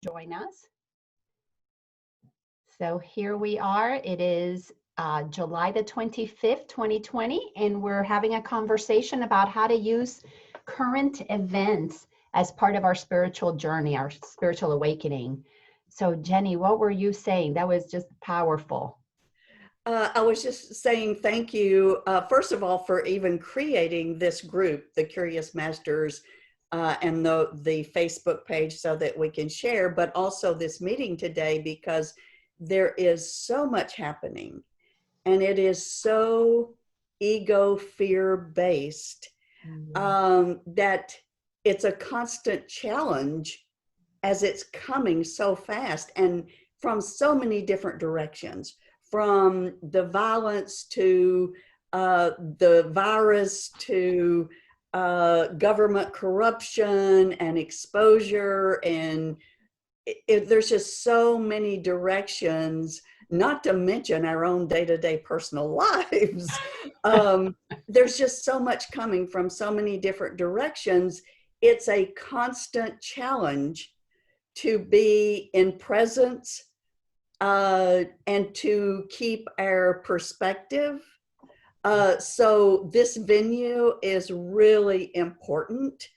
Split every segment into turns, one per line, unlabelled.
join us. So here we are. It is July the 25th, 2020, and we're having a conversation about how to use current events as part of our spiritual journey, our spiritual awakening. So Jenny, what were you saying? That was just powerful.
I was just saying thank you, first of all, for even creating this group, the Curious Masters, and the Facebook page so that we can share, but also this meeting today because there is so much happening and it is so ego fear based that it's a constant challenge as it's coming so fast and from so many different directions, from the violence to the virus to government corruption and exposure. And there's just so many directions, not to mention our own day-to-day personal lives. There's just so much coming from so many different directions. It's a constant challenge to be in presence and to keep our perspective. So this venue is really important.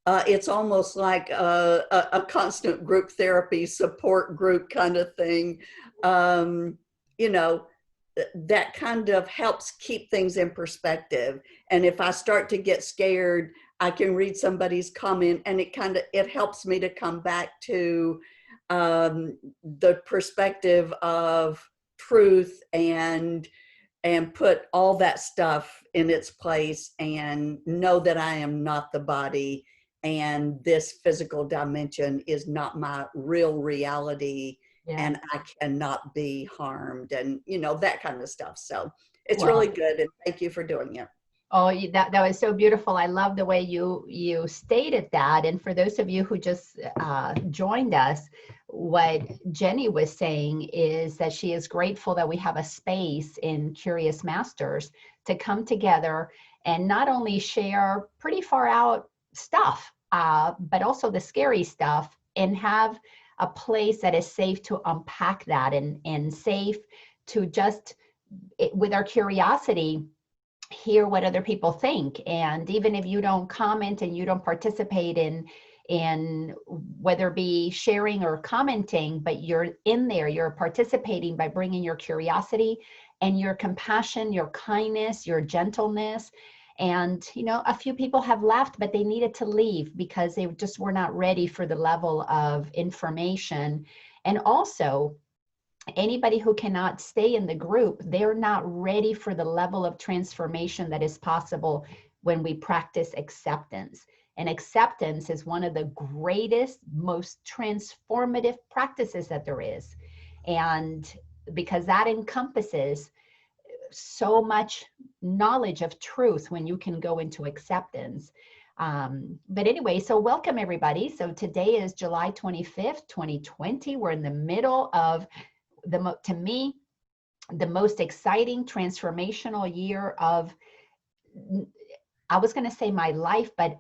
It's almost like a constant group therapy support group kind of thing. You know, that kind of helps keep things in perspective. And if I start to get scared, I can read somebody's comment and it helps me to come back to the perspective of truth and put all that stuff in its place and know that I am not the body and this physical dimension is not my real reality. Yeah. And I cannot be harmed and that kind of stuff. So it's really good, and thank you for doing it.
Oh, that was so beautiful. I love the way you stated that. And for those of you who just joined us, what Jenny was saying is that she is grateful that we have a space in Curious Masters to come together and not only share pretty far out stuff, but also the scary stuff, and have a place that is safe to unpack that and safe to just, with our curiosity, hear what other people think. And even if you don't comment and you don't participate in whether it be sharing or commenting, but you're in there, you're participating by bringing your curiosity and your compassion, your kindness, your gentleness. And a few people have left, but they needed to leave because they just were not ready for the level of information. And also, anybody who cannot stay in the group, they're not ready for the level of transformation that is possible when we practice acceptance. And acceptance is one of the greatest, most transformative practices that there is. And because that encompasses so much knowledge of truth when you can go into acceptance. But anyway, so welcome everybody. So today is July 25th, 2020. We're in the middle of to me, the most exciting transformational year of, I was going to say my life, but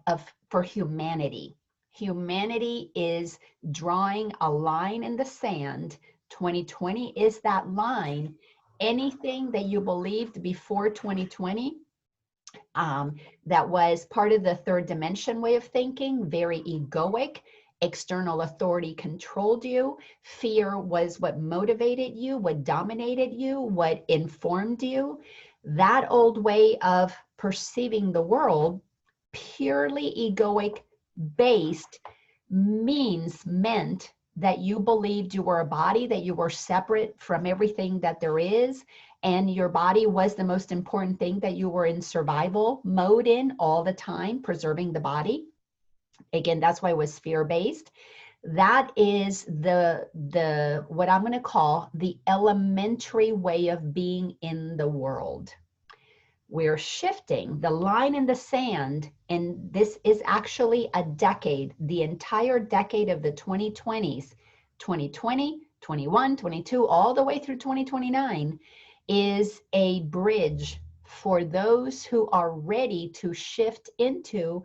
for humanity. Humanity is drawing a line in the sand. 2020 is that line. Anything that you believed before 2020 that was part of the third dimension way of thinking, very egoic, external authority controlled you, fear was what motivated you, what dominated you, what informed you. That old way of perceiving the world, purely egoic based, meant that you believed you were a body, that you were separate from everything that there is, and your body was the most important thing, that you were in survival mode in all the time, preserving the body. Again, that's why it was fear-based. That is the what I'm going to call the elementary way of being in the world. We're shifting the line in the sand, and this is actually a decade, the entire decade of the 2020s, 2020, 21, 22, all the way through 2029, is a bridge for those who are ready to shift into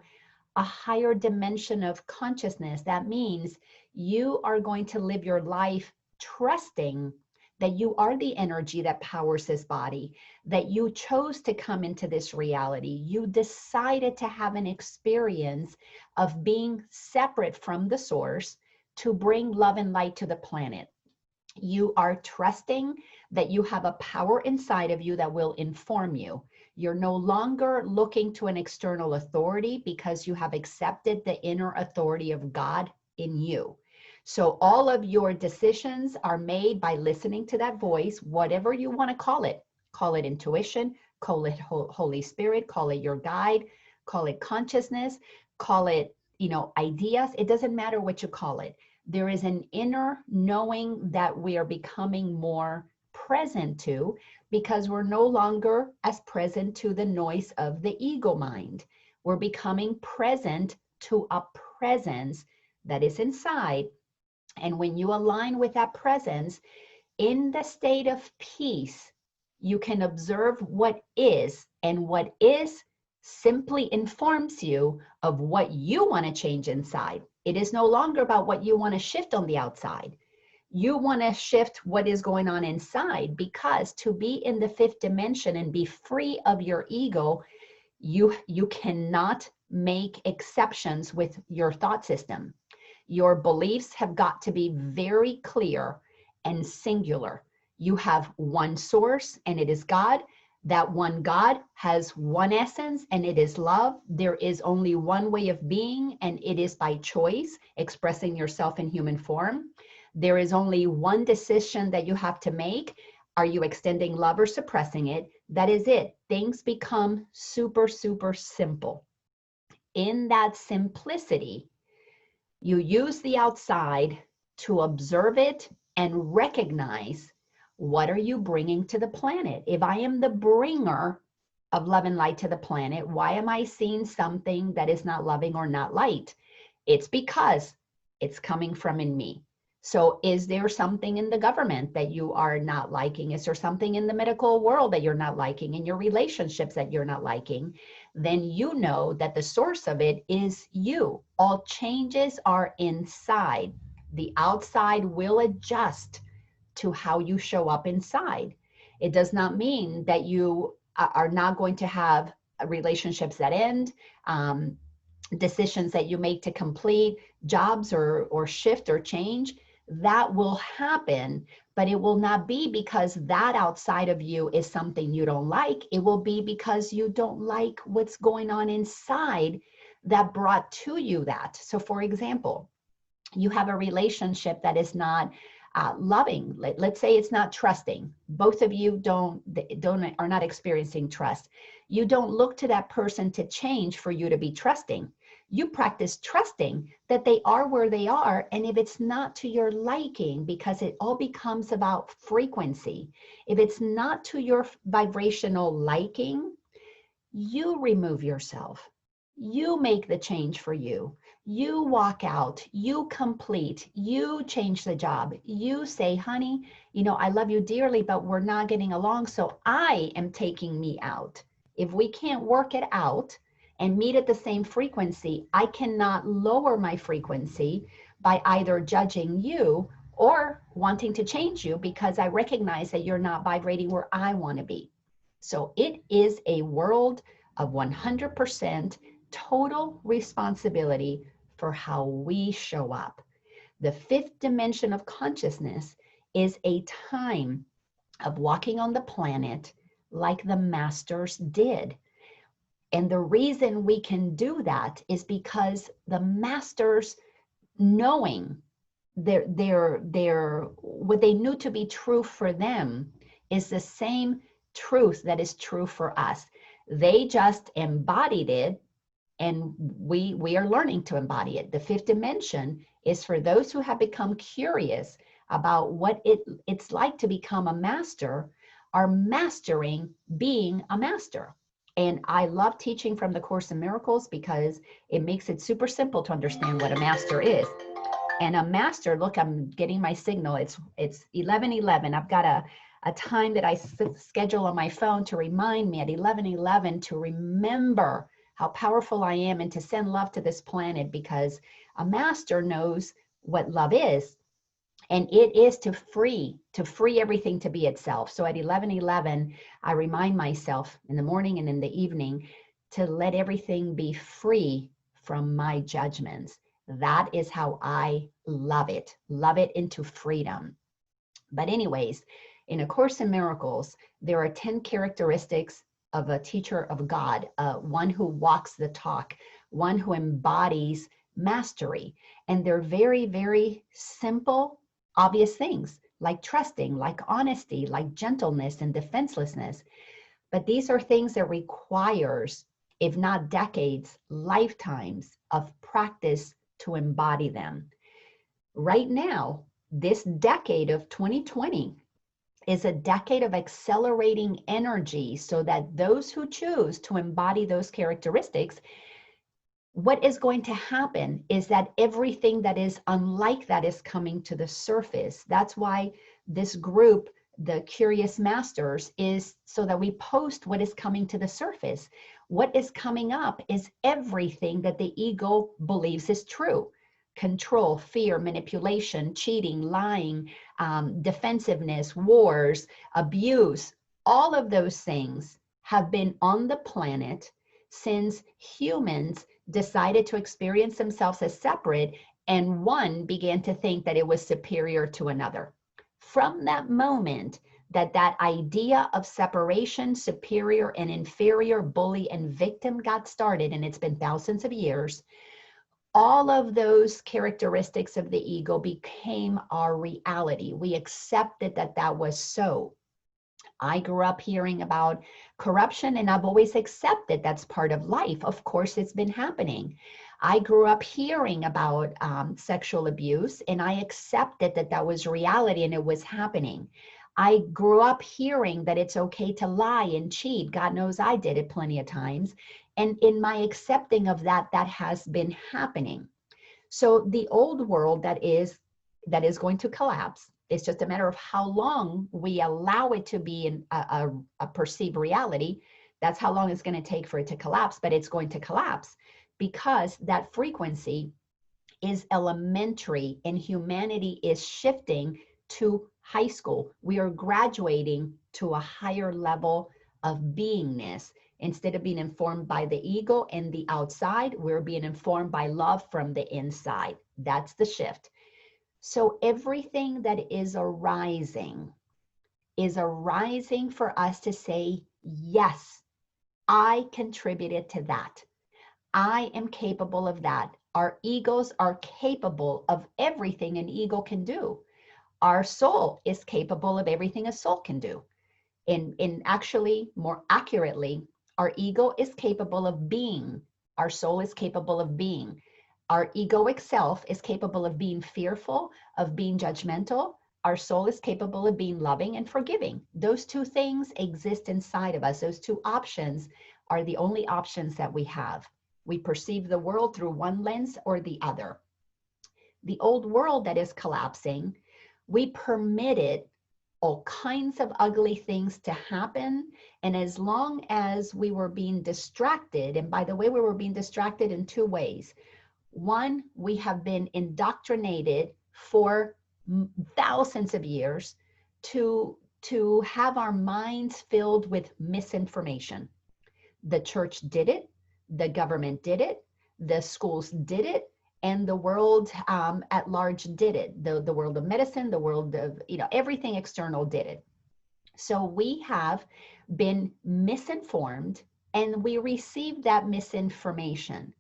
a higher dimension of consciousness. That means You are going to live your life trusting that you are the energy that powers this body, that you chose to come into this reality. You decided to have an experience of being separate from the source to bring love and light to the planet. You are trusting that you have a power inside of you that will inform you. You're no longer looking to an external authority because you have accepted the inner authority of God in you. So all of your decisions are made by listening to that voice, whatever you want to call it. Call it intuition, call it Holy Spirit, call it your guide, call it consciousness, call it, ideas. It doesn't matter what you call it. There is an inner knowing that we are becoming more present to, because we're no longer as present to the noise of the ego mind. We're becoming present to a presence that is inside. And when you align with that presence in the state of peace, you can observe what is, and what is simply informs you of what you want to change inside. It is no longer about what you want to shift on the outside. You want to shift what is going on inside, because to be in the fifth dimension and be free of your ego, you cannot make exceptions with your thought system. Your beliefs have got to be very clear and singular. You have one source, and it is God. That one God has one essence, and it is love. There is only one way of being, and it is by choice, expressing yourself in human form. There is only one decision that you have to make. Are you extending love or suppressing it? That is it. Things become super, super simple. In that simplicity, you use the outside to observe it and recognize, what are you bringing to the planet? If I am the bringer of love and light to the planet, why am I seeing something that is not loving or not light? It's because it's coming from in me. So is there something in the government that you are not liking? Is there something in the medical world that you're not liking, in your relationships that you're not liking? Then you know that the source of it is you. All changes are inside. The outside will adjust to how you show up inside. It does not mean that you are not going to have relationships that end, decisions that you make to complete, jobs or shift or change. That will happen, but it will not be because that outside of you is something you don't like. It will be because you don't like what's going on inside that brought to you that. So for example, you have a relationship that is not loving. Let's say it's not trusting. Both of you are not experiencing trust. You don't look to that person to change for you to be trusting. You practice trusting that they are where they are. And if it's not to your liking, because it all becomes about frequency, if it's not to your vibrational liking, you remove yourself. You make the change for you. You walk out, you complete, you change the job. You say, honey, I love you dearly, but we're not getting along. So I am taking me out. If we can't work it out and meet at the same frequency, I cannot lower my frequency by either judging you or wanting to change you, because I recognize that you're not vibrating where I want to be. So it is a world of 100% total responsibility for how we show up. The fifth dimension of consciousness is a time of walking on the planet like the masters did. And the reason we can do that is because the masters, knowing what they knew to be true for them is the same truth that is true for us. They just embodied it, and we are learning to embody it. The fifth dimension is for those who have become curious about what it's like to become a master, are mastering being a master. And I love teaching from the Course in Miracles because it makes it super simple to understand what a master is. And a master, look, I'm getting my signal. It's 11:11. I've got a time that I schedule on my phone to remind me at 11:11 to remember how powerful I am and to send love to this planet, because a master knows what love is. And it is to free everything to be itself. So at 11:11, I remind myself in the morning and in the evening to let everything be free from my judgments. That is how I love it into freedom. But anyways, in A Course in Miracles, there are 10 characteristics of a teacher of God, one who walks the talk, one who embodies mastery. And they're very, very simple, obvious things like trusting, like honesty, like gentleness and defenselessness. But these are things that requires, if not decades, lifetimes of practice to embody them. Right now, this decade of 2020 is a decade of accelerating energy so that those who choose to embody those characteristics, what is going to happen is that everything that is unlike that is coming to the surface. That's why this group, the Curious Masters, is so that we post what is coming to the surface. What is coming up is everything that the ego believes is true. Control, fear, manipulation, cheating, lying, defensiveness, wars, abuse, all of those things have been on the planet since humans decided to experience themselves as separate, and one began to think that it was superior to another. From that moment, that idea of separation, superior and inferior, bully and victim got started, and it's been thousands of years, all of those characteristics of the ego became our reality. We accepted that that was so. I grew up hearing about corruption, and I've always accepted that's part of life. Of course, it's been happening. I grew up hearing about sexual abuse, and I accepted that that was reality and it was happening. I grew up hearing that it's okay to lie and cheat. God knows I did it plenty of times. And in my accepting of that, that has been happening. So the old world that is going to collapse, it's just a matter of how long we allow it to be a perceived reality. That's how long it's going to take for it to collapse, but it's going to collapse because that frequency is elementary and humanity is shifting to high school. We are graduating to a higher level of beingness. Instead of being informed by the ego and the outside, we're being informed by love from the inside. That's the shift. So everything that is arising for us to say, yes, I contributed to that. I am capable of that. Our egos are capable of everything an ego can do. Our soul is capable of everything a soul can do. In actually, more accurately, our ego is capable of being. Our soul is capable of being. Our egoic self is capable of being fearful, of being judgmental. Our soul is capable of being loving and forgiving. Those two things exist inside of us. Those two options are the only options that we have. We perceive the world through one lens or the other. The old world that is collapsing, we permitted all kinds of ugly things to happen. And as long as we were being distracted, and by the way, we were being distracted in two ways. One, we have been indoctrinated for thousands of years to have our minds filled with misinformation. The church did it, the government did it, the schools did it, and the world at large did it. The world of medicine, the world of, everything external did it. So we have been misinformed and we received that misinformation.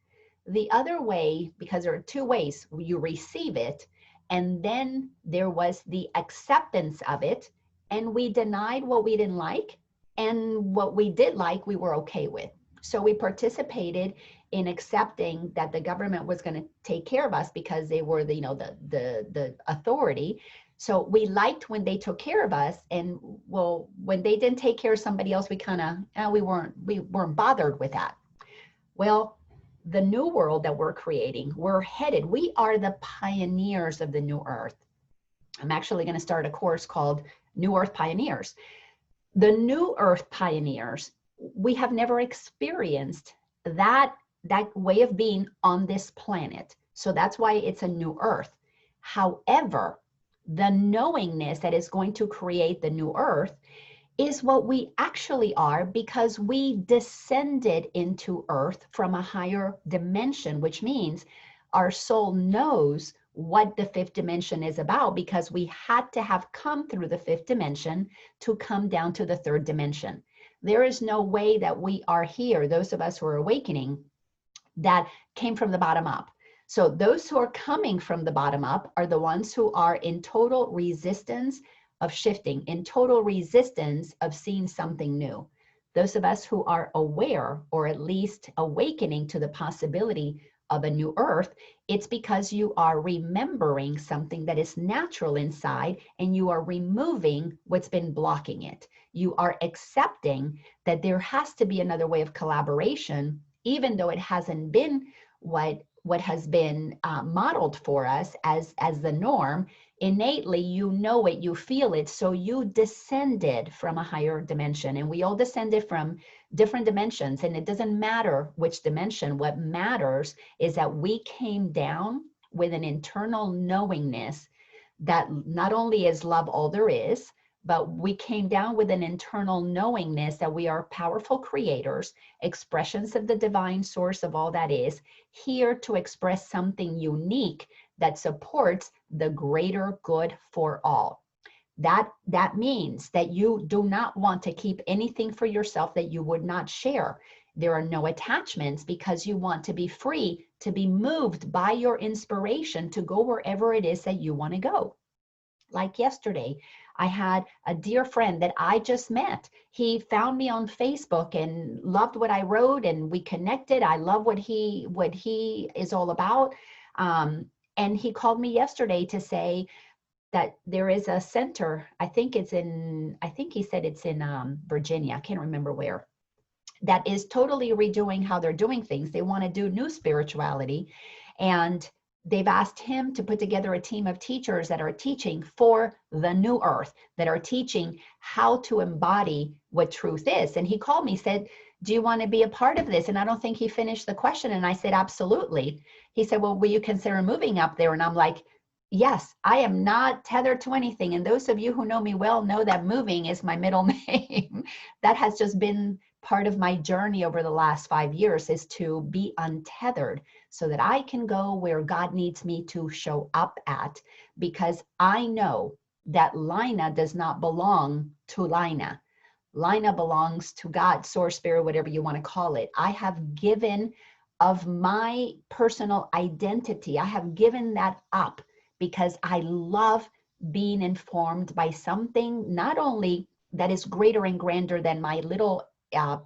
The other way, because there are two ways you receive it, and then there was the acceptance of it, and we denied what we didn't like, and what we did like, we were okay with. So we participated in accepting that the government was going to take care of us because they were the authority. So we liked when they took care of us, and well, when they didn't take care of somebody else, we kind of we weren't bothered with that. Well, the new world that we're creating, we're headed. We are the pioneers of the new earth. I'm actually going to start a course called New Earth Pioneers. The new earth pioneers, we have never experienced that way of being on this planet. So that's why it's a new earth. However, the knowingness that is going to create the new earth is what we actually are, because we descended into earth from a higher dimension, which means our soul knows what the fifth dimension is about, because we had to have come through the fifth dimension to come down to the third dimension. There is no way that we are here, those of us who are awakening, that came from the bottom up. So those who are coming from the bottom up are the ones who are in total resistance of shifting, in total resistance of seeing something new. Those of us who are aware, or at least awakening to the possibility of a new earth, it's because you are remembering something that is natural inside, and you are removing what's been blocking it. You are accepting that there has to be another way of collaboration, even though it hasn't been what has been modeled for us as the norm. Innately, you know it, you feel it, so you descended from a higher dimension. And we all descended from different dimensions, and it doesn't matter which dimension. What matters is that we came down with an internal knowingness that not only is love all there is, but we came down with an internal knowingness that we are powerful creators, expressions of the divine source of all that is, here to express something unique that supports the greater good for all. That means that you do not want to keep anything for yourself that you would not share. There are no attachments, because you want to be free to be moved by your inspiration to go wherever it is that you want to go. Like yesterday, I had a dear friend that I just met. He found me on Facebook and loved what I wrote, and we connected. I love what he is all about. And he called me yesterday to say that there is a center. I think he said it's in Virginia. I can't remember where. That is totally redoing how they're doing things. They want to do new spirituality, and they've asked him to put together a team of teachers that are teaching for the new earth, that are teaching how to embody what truth is. And he called me, said, do you want to be a part of this? And I don't think he finished the question. And I said, absolutely. He said, well, will you consider moving up there? And I'm like, yes, I am not tethered to anything. And those of you who know me well know that moving is my middle name. That has just been part of my journey over the last 5 years, is to be untethered so that I can go where God needs me to show up at, because I know that Laina does not belong to Laina. Laina belongs to God, source, spirit, whatever you want to call it. I have given of my personal identity, I have given that up, because I love being informed by something not only that is greater and grander than my little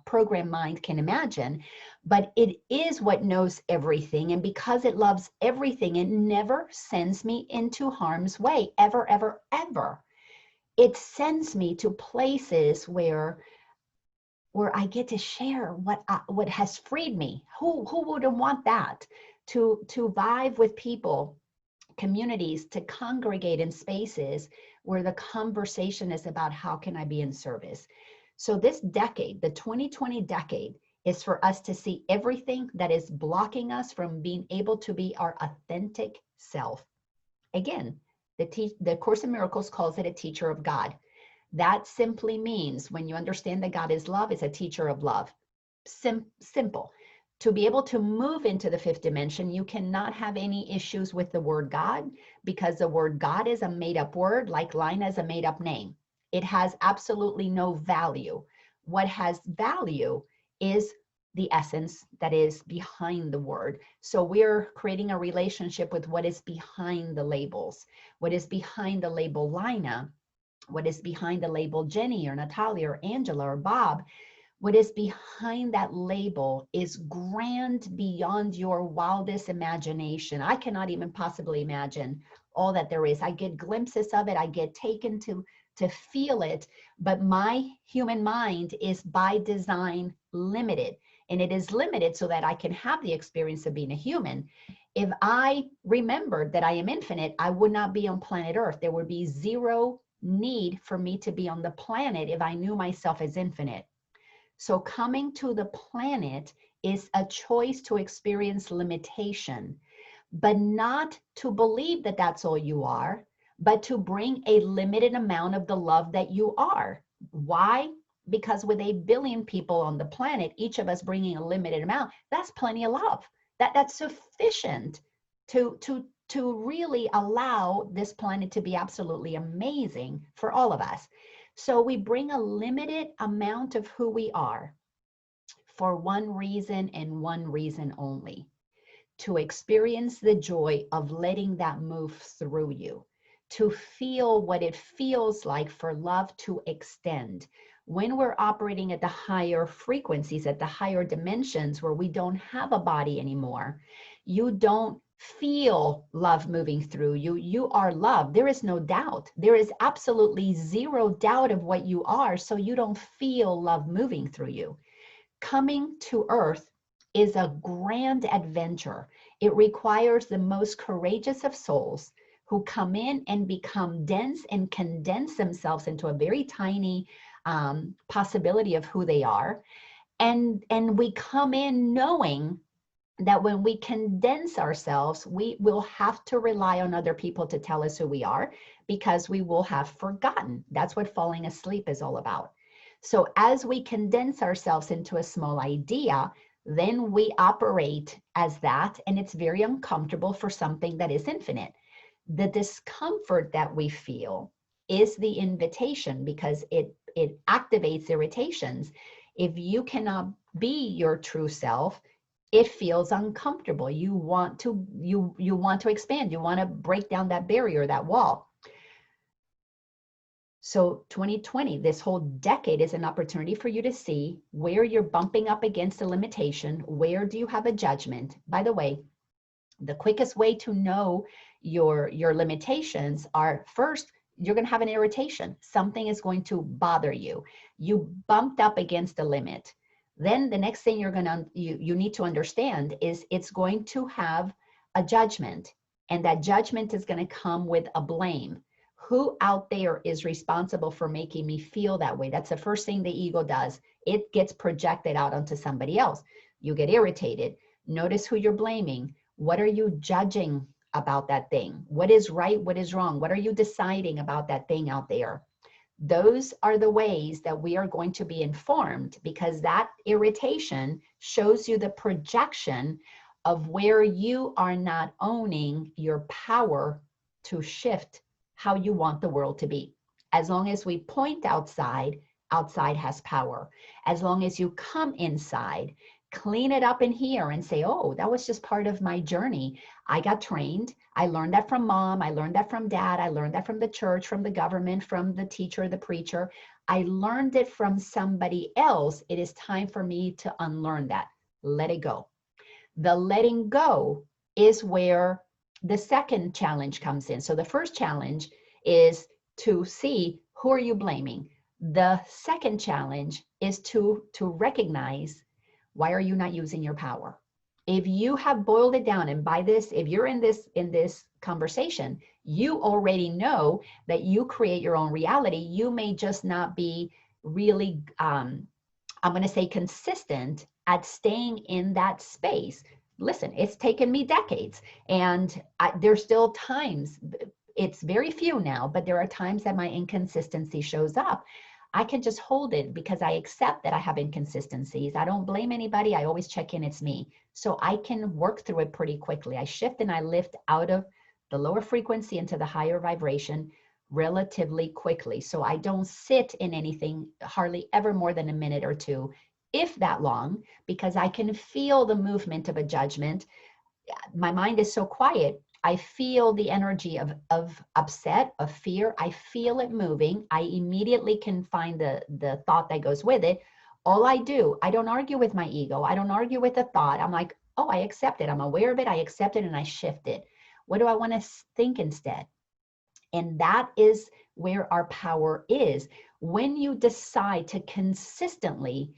program mind can imagine, but it is what knows everything. And because it loves everything, it never sends me into harm's way, ever, ever, ever. It sends me to places where I get to share what has freed me. Who wouldn't want that? To vibe with people, communities, to congregate in spaces where the conversation is about how can I be in service. So this decade, the 2020 decade, is for us to see everything that is blocking us from being able to be our authentic self. Again, the Course in Miracles calls it a teacher of God. That simply means, when you understand that God is love, is a teacher of love. Simple. To be able to move into the fifth dimension, you cannot have any issues with the word God, because the word God is a made-up word, like Laina is a made-up name. It has absolutely no value. What has value is the essence that is behind the word. So we're creating a relationship with what is behind the labels, what is behind the label Laina, what is behind the label Jenny or Natalia or Angela or Bob. What is behind that label is grand beyond your wildest imagination. I cannot even possibly imagine all that there is. I get glimpses of it. I get taken to feel it. But my human mind is by design limited. And it is limited so that I can have the experience of being a human. If I remembered that I am infinite, I would not be on planet Earth. There would be zero need for me to be on the planet if I knew myself as infinite. So coming to the planet is a choice to experience limitation. but not to believe that that's all you are, but to bring a limited amount of the love that you are. Why? Because with 8 billion people on the planet, each of us bringing a limited amount, that's plenty of love. That's sufficient to really allow this planet to be absolutely amazing for all of us. So we bring a limited amount of who we are for one reason and one reason only: to experience the joy of letting that move through you, to feel what it feels like for love to extend. When we're operating at the higher frequencies, at the higher dimensions where we don't have a body anymore, you don't feel love moving through you. You are love. There is no doubt. There is absolutely zero doubt of what you are, so you don't feel love moving through you. Coming to Earth is a grand adventure. It requires the most courageous of souls who come in and become dense and condense themselves into a very tiny possibility of who they are. And we come in knowing that when we condense ourselves, we will have to rely on other people to tell us who we are, because we will have forgotten. That's what falling asleep is all about. So as we condense ourselves into a small idea, then we operate as that, and it's very uncomfortable for something that is infinite. The discomfort that we feel is the invitation, because it activates irritations. If you cannot be your true self, it feels uncomfortable. You want to expand. You want to break down that barrier, that wall. So 2020, this whole decade, is an opportunity for you to see where you're bumping up against a limitation. Where do you have a judgment? By the way, the quickest way to know your limitations are, first, you're going to have an irritation. Something is going to bother you. You bumped up against a limit. Then the next thing you need to understand is it's going to have a judgment, and that judgment is going to come with a blame. Who out there is responsible for making me feel that way? That's the first thing the ego does. It gets projected out onto somebody else. You get irritated. Notice who you're blaming. What are you judging about that thing? What is right? What is wrong? What are you deciding about that thing out there? Those are the ways that we are going to be informed, because that irritation shows you the projection of where you are not owning your power to shift how you want the world to be. As long as we point outside, outside has power. As long as you come inside, clean it up in here and say, oh, that was just part of my journey. I got trained. I learned that from mom. I learned that from dad. I learned that from the church, from the government, from the teacher, the preacher. I learned it from somebody else. It is time for me to unlearn that. Let it go. The letting go is where the second challenge comes in. So the first challenge is to see, who are you blaming? The second challenge is to recognize, why are you not using your power? If you have boiled it down, and by this, if you're in this conversation, you already know that you create your own reality. You may just not be really, I'm going to say, consistent at staying in that space. Listen, it's taken me decades, and there's still times, it's very few now, but there are times that my inconsistency shows up. I can just hold it because I accept that I have inconsistencies. I don't blame anybody. I always check in, it's me. So I can work through it pretty quickly. I shift and I lift out of the lower frequency into the higher vibration relatively quickly. So I don't sit in anything hardly ever more than a minute or two, if that long, because I can feel the movement of a judgment. My mind is so quiet. I feel the energy of upset, of fear. I feel it moving. I immediately can find the thought that goes with it. All I do, I don't argue with my ego. I don't argue with the thought. I'm like, oh, I accept it. I'm aware of it. I accept it and I shift it. What do I want to think instead? And that is where our power is. When you decide to consistently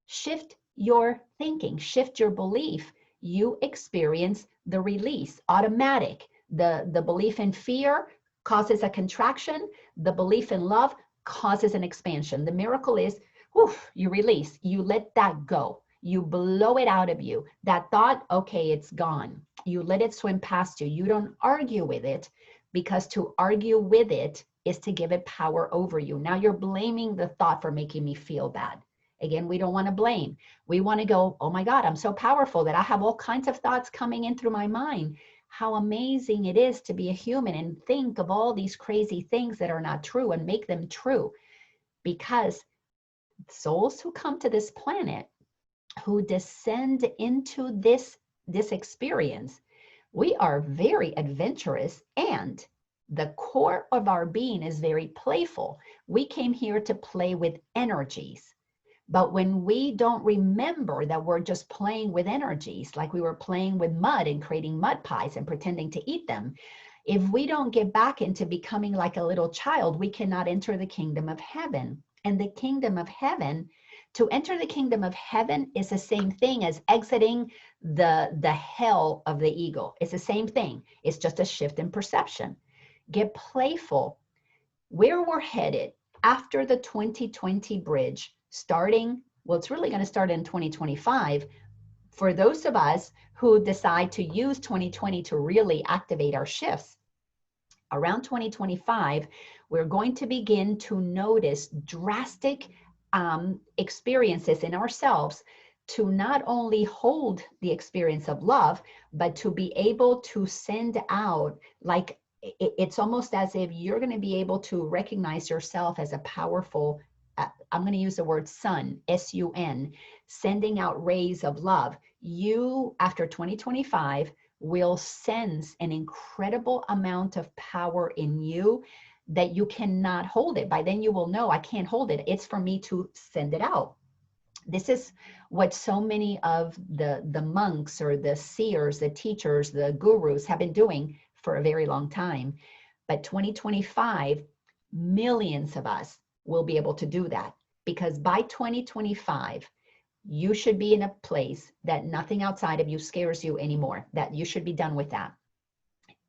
shift your thinking, shift your belief, you experience the release, automatic. The belief in fear causes a contraction. The belief in love causes an expansion. The miracle is, whew, you release, you let that go. You blow it out of you. That thought, okay, it's gone. You let it swim past you. You don't argue with it, because to argue with it is to give it power over you. Now you're blaming the thought for making me feel bad. Again, we don't want to blame. We want to go, oh my God, I'm so powerful that I have all kinds of thoughts coming in through my mind. How amazing it is to be a human and think of all these crazy things that are not true and make them true. Because souls who come to this planet, who descend into this experience, we are very adventurous, and the core of our being is very playful. We came here to play with energies. But when we don't remember that we're just playing with energies, like we were playing with mud and creating mud pies and pretending to eat them, if we don't get back into becoming like a little child, we cannot enter the kingdom of heaven. And the kingdom of heaven, to enter the kingdom of heaven is the same thing as exiting the hell of the ego. It's the same thing. It's just a shift in perception. Get playful. Where we're headed after the 2020 bridge, starting, well, it's really going to start in 2025. For those of us who decide to use 2020 to really activate our shifts, around 2025, we're going to begin to notice drastic experiences in ourselves, to not only hold the experience of love, but to be able to send out, like, it's almost as if you're going to be able to recognize yourself as a powerful, I'm going to use the word sun, S-U-N, sending out rays of love. You, after 2025, will sense an incredible amount of power in you that you cannot hold it. By then you will know, I can't hold it. It's for me to send it out. This is what so many of the monks or the seers, the teachers, the gurus have been doing for a very long time. But 2025, millions of us will be able to do that, because by 2025, you should be in a place that nothing outside of you scares you anymore, that you should be done with that.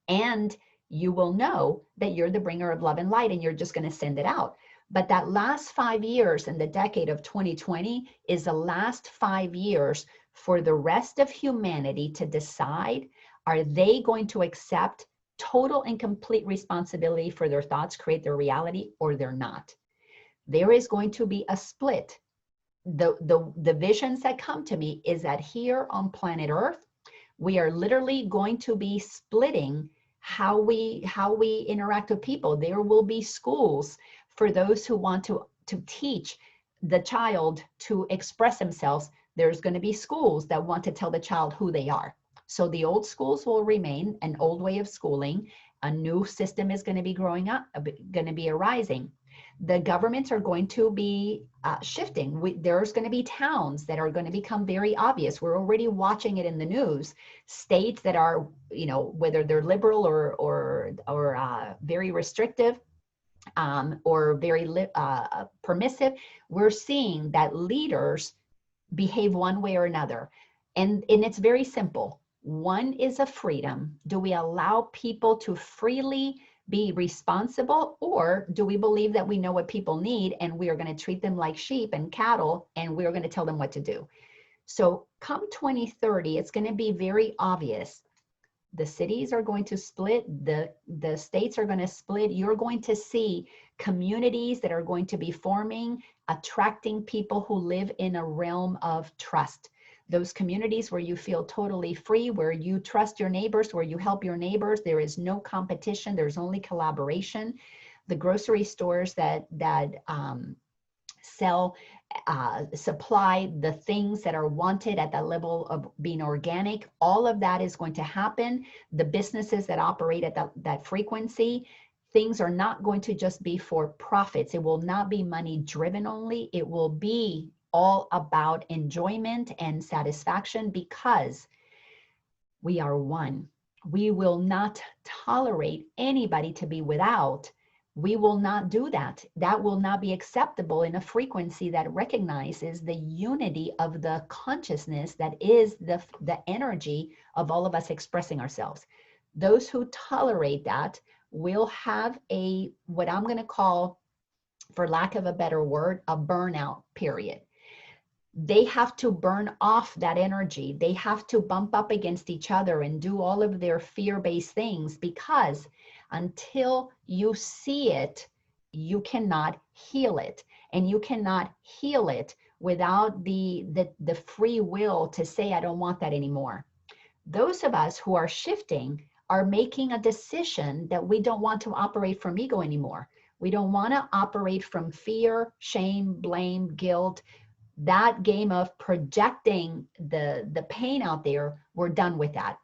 And you will know that you're the bringer of love and light, and you're just going to send it out. But that last 5 years in the decade of 2020 is the last 5 years for the rest of humanity to decide, are they going to accept total and complete responsibility for their thoughts, create their reality, or they're not? There is going to be a split. The visions that come to me is that here on planet Earth, we are literally going to be splitting how we interact with people. There will be schools for those who want to teach the child to express themselves. There's going to be schools that want to tell the child who they are. So the old schools will remain, an old way of schooling. A new system is going to be growing up, going to be arising. The governments are going to be shifting. There's going to be towns that are going to become very obvious. We're already watching it in the news. States that are, whether they're liberal or very restrictive, or very permissive, we're seeing that leaders behave one way or another. And it's very simple. One is a freedom. Do we allow people to freely be responsible, or do we believe that we know what people need and we are going to treat them like sheep and cattle and we're going to tell them what to do? So come 2030, it's going to be very obvious. The cities are going to split, the states are going to split. You're going to see communities that are going to be forming, attracting people who live in a realm of trust. Those communities where you feel totally free, where you trust your neighbors, where you help your neighbors, there is no competition, there's only collaboration. The grocery stores that sell, supply the things that are wanted at that level of being organic, all of that is going to happen. The businesses that operate at that frequency, things are not going to just be for profits. It will not be money driven only. It will be all about enjoyment and satisfaction, because we are one. We will not tolerate anybody to be without. We will not do that. That will not be acceptable in a frequency that recognizes the unity of the consciousness that is the energy of all of us expressing ourselves. Those who tolerate that will have what I'm going to call, for lack of a better word, a burnout period. They have to burn off that energy. They have to bump up against each other and do all of their fear-based things, because until you see it, you cannot heal it. And you cannot heal it without the free will to say, I don't want that anymore. Those of us who are shifting are making a decision that we don't want to operate from ego anymore. We don't want to operate from fear, shame, blame, guilt, that game of projecting the pain out there. We're done with that.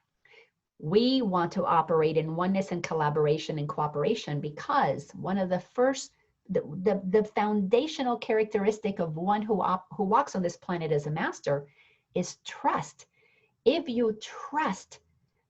We want to operate in oneness and collaboration and cooperation, because one of the first, the foundational characteristic of one who walks on this planet as a master is trust. If you trust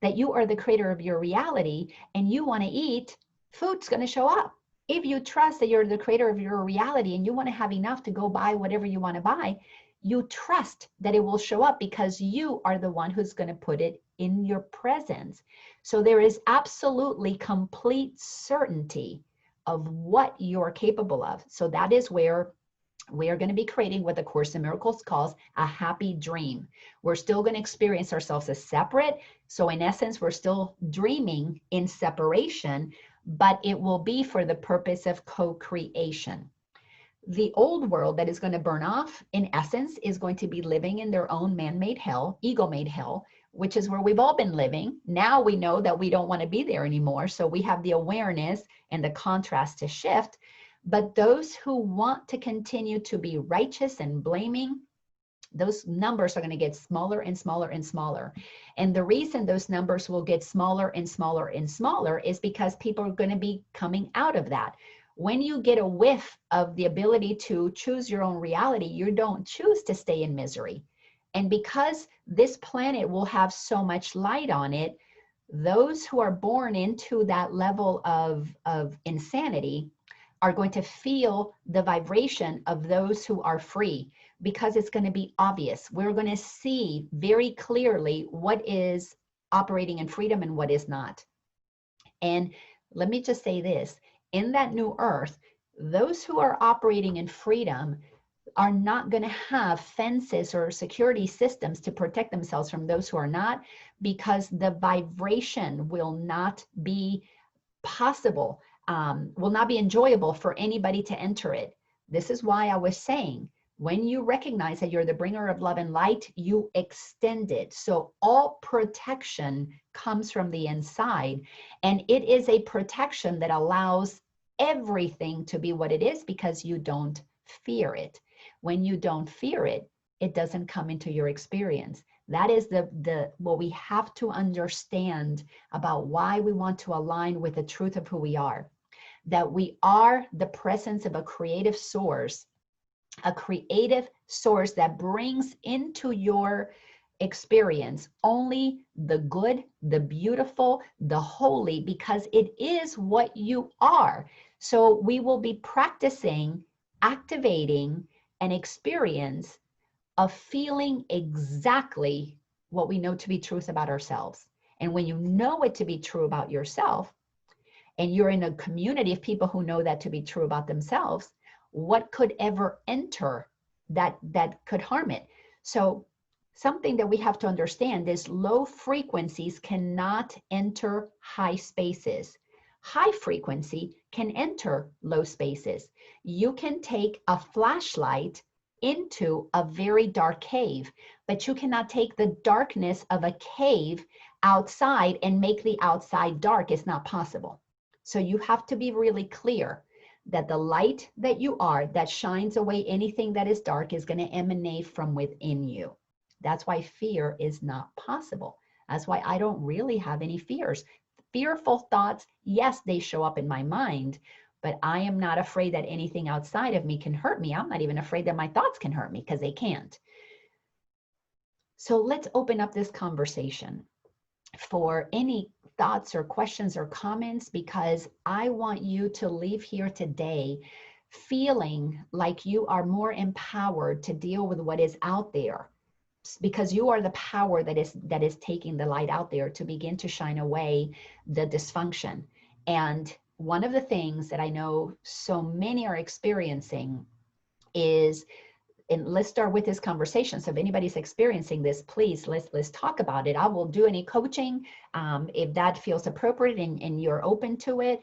that you are the creator of your reality and you want to eat, food's going to show up. If you trust that you're the creator of your reality and you want to have enough to go buy whatever you want to buy, you trust that it will show up because you are the one who's going to put it in your presence. So there is absolutely complete certainty of what you're capable of. So that is where we are going to be creating what the Course in Miracles calls a happy dream. We're still going to experience ourselves as separate. So in essence, we're still dreaming in separation, but it will be for the purpose of co-creation. The old world that is going to burn off, in essence, is going to be living in their own man-made hell, ego-made hell, which is where we've all been living. Now we know that we don't want to be there anymore. So we have the awareness and the contrast to shift. But those who want to continue to be righteous and blaming, those numbers are going to get smaller and smaller and smaller. And the reason those numbers will get smaller and smaller and smaller is because people are going to be coming out of that. When you get a whiff of the ability to choose your own reality, you don't choose to stay in misery. And because this planet will have so much light on it, those who are born into that level of insanity are going to feel the vibration of those who are free, because it's going to be obvious. We're going to see very clearly what is operating in freedom and what is not. And let me just say this, in that new earth, those who are operating in freedom are not going to have fences or security systems to protect themselves from those who are not, because the vibration will not be possible, will not be enjoyable for anybody to enter it. This is why I was saying, when you recognize that you're the bringer of love and light, you extend it. So all protection comes from the inside, and it is a protection that allows everything to be what it is, because you don't fear it. When you don't fear it, it doesn't come into your experience. That is what we have to understand about why we want to align with the truth of who we are. That we are the presence of a creative source that brings into your experience only the good, the beautiful, the holy, because it is what you are. So we will be practicing, activating an experience of feeling exactly what we know to be truth about ourselves. And when you know it to be true about yourself, and you're in a community of people who know that to be true about themselves, what could ever enter that could harm it? So something that we have to understand is low frequencies cannot enter high spaces. High frequency can enter low spaces. You can take a flashlight into a very dark cave, but you cannot take the darkness of a cave outside and make the outside dark. It's not possible. So you have to be really clear that the light that you are, that shines away anything that is dark, is going to emanate from within you. That's why fear is not possible. That's why I don't really have any fears. Fearful thoughts, yes, they show up in my mind, but I am not afraid that anything outside of me can hurt me. I'm not even afraid that my thoughts can hurt me, because they can't. So let's open up this conversation for any thoughts or questions or comments, because I want you to leave here today feeling like you are more empowered to deal with what is out there, because you are the power that is taking the light out there to begin to shine away the dysfunction. And one of the things that I know so many are experiencing is and let's start with this conversation. So if anybody's experiencing this, please, let's talk about it. I will do any coaching if that feels appropriate and you're open to it,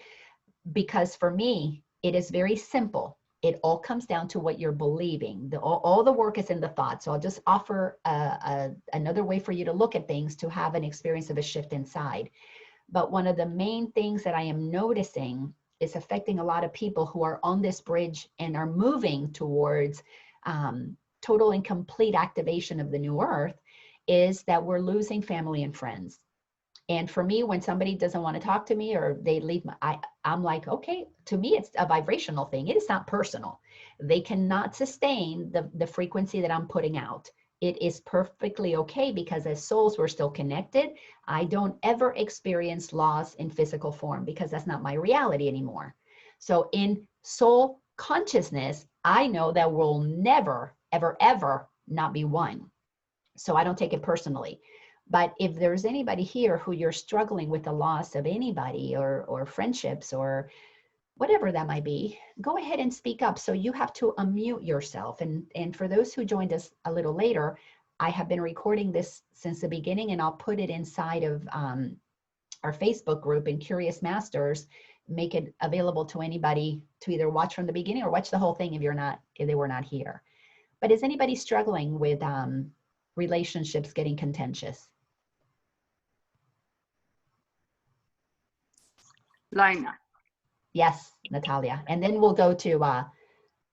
because for me, it is very simple. It all comes down to what you're believing. All the work is in the thought. So I'll just offer another way for you to look at things, to have an experience of a shift inside. But one of the main things that I am noticing is affecting a lot of people who are on this bridge and are moving towards total and complete activation of the new earth, is that we're losing family and friends. And for me, when somebody doesn't want to talk to me or they leave, I'm like, okay, to me, it's a vibrational thing. It is not personal. They cannot sustain the frequency that I'm putting out. It is perfectly okay, because as souls, we're still connected. I don't ever experience loss in physical form, because that's not my reality anymore. So in soul consciousness, I know that we'll never, ever, ever not be one. So I don't take it personally. But if there's anybody here who you're struggling with the loss of anybody or friendships or whatever that might be, go ahead and speak up. So you have to unmute yourself. And for those who joined us a little later, I have been recording this since the beginning, and I'll put it inside of our Facebook group in Curious Masters, make it available to anybody to either watch from the beginning or watch the whole thing if they were not here. But is anybody struggling with relationships getting contentious?
Laina.
Yes, Natalia. And then we'll go to,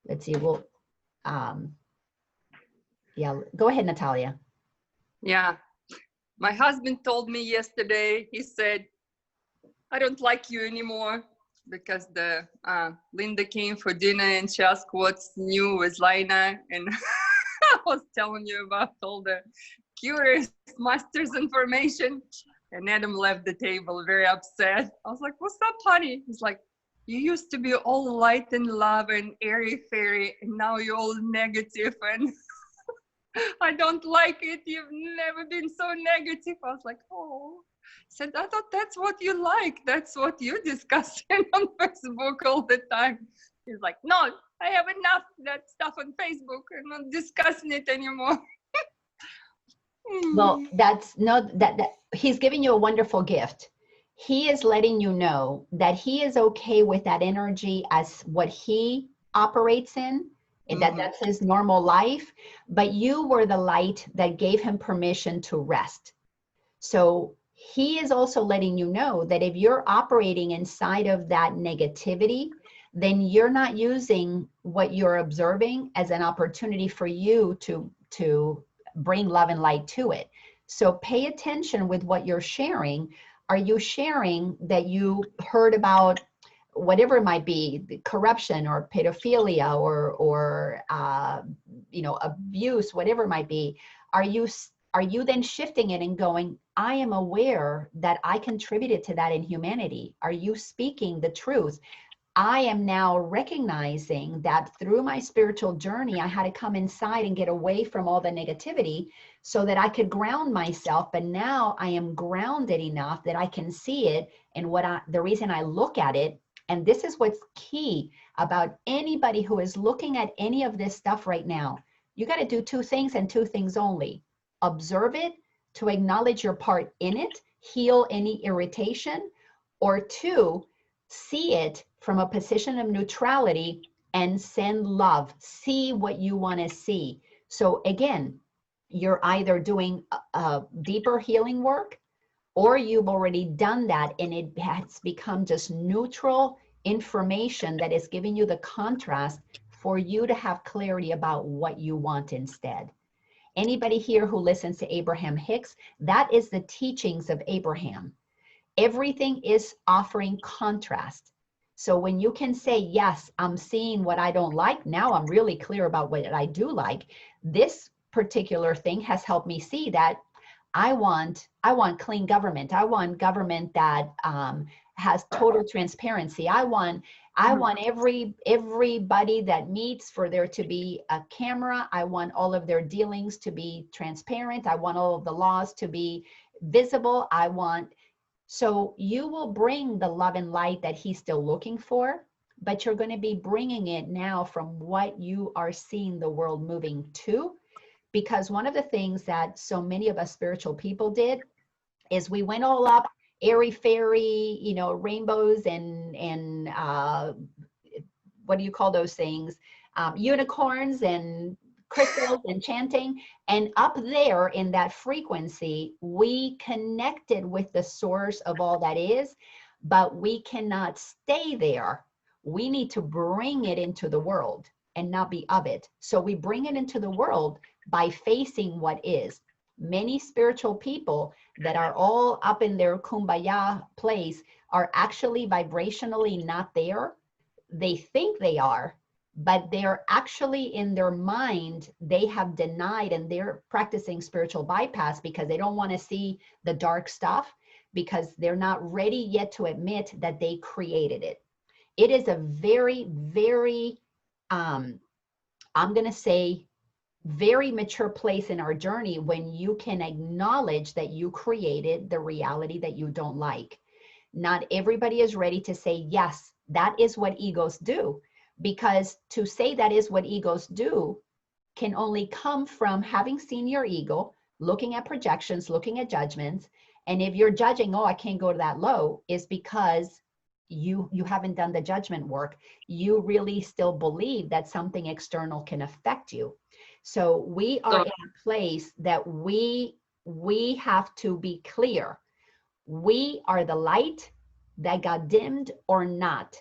let's see, yeah, go ahead, Natalia.
Yeah. My husband told me yesterday, he said, I don't like you anymore, because Linda came for dinner and she asked what's new with Laina. And I was telling you about all the Curious Masters information. And Adam left the table very upset. I was like, what's up, honey? He's like, you used to be all light and love and airy-fairy, and now you're all negative, and I don't like it. You've never been so negative. I was like, oh. I said, I thought that's what you like. That's what you discussing on Facebook all the time. He's like, no, I have enough of that stuff on Facebook. I'm not discussing it anymore.
Well, that's no, that he's giving you a wonderful gift. He is letting you know that he is okay with that energy as what he operates in, and that's his normal life. But you were the light that gave him permission to rest. So he is also letting you know that if you're operating inside of that negativity, then you're not using what you're observing as an opportunity for you to bring love and light to it. So pay attention with what you're sharing. Are you sharing that you heard about whatever it might be, corruption or pedophilia or abuse, whatever it might be? Are you then shifting it and going, I am aware that I contributed to that in humanity? Are you speaking the truth? I am now recognizing that through my spiritual journey, I had to come inside and get away from all the negativity so that I could ground myself. But now I am grounded enough that I can see it, and the reason I look at it. And this is what's key about anybody who is looking at any of this stuff right now. You got to do two things and two things only. Observe it to acknowledge your part in it, heal any irritation, or two, see it from a position of neutrality and send love. See what you want to see. So again, you're either doing a deeper healing work, or you've already done that and it has become just neutral information that is giving you the contrast for you to have clarity about what you want instead. Anybody here who listens to Abraham Hicks, that is the teachings of Abraham. Everything is offering contrast. So when you can say, yes, I'm seeing what I don't like, now I'm really clear about what I do like. This particular thing has helped me see that I want clean government. I want government that has total transparency. I want everybody that meets for there to be a camera. I want all of their dealings to be transparent. I want all of the laws to be visible. So you will bring the love and light that he's still looking for, but you're going to be bringing it now from what you are seeing the world moving to. Because one of the things that so many of us spiritual people did is we went all up airy fairy, you know, rainbows and what do you call those things? Unicorns and crystals and chanting. And up there in that frequency, we connected with the source of all that is, but we cannot stay there. We need to bring it into the world and not be of it. So we bring it into the world by facing what is. Many spiritual people that are all up in their kumbaya place are actually vibrationally not there. They think they are, but they're actually in their mind, they have denied, and they're practicing spiritual bypass because they don't want to see the dark stuff, because they're not ready yet to admit that they created it. It is a very, very, I'm going to say, very mature place in our journey when you can acknowledge that you created the reality that you don't like. Not everybody is ready to say, yes, that is what egos do. Because to say that is what egos do can only come from having seen your ego, looking at projections, looking at judgments. And if you're judging, oh, I can't go that low, is because you haven't done the judgment work. You really still believe that something external can affect you. So we are in a place that we have to be clear. We are the light that got dimmed or not.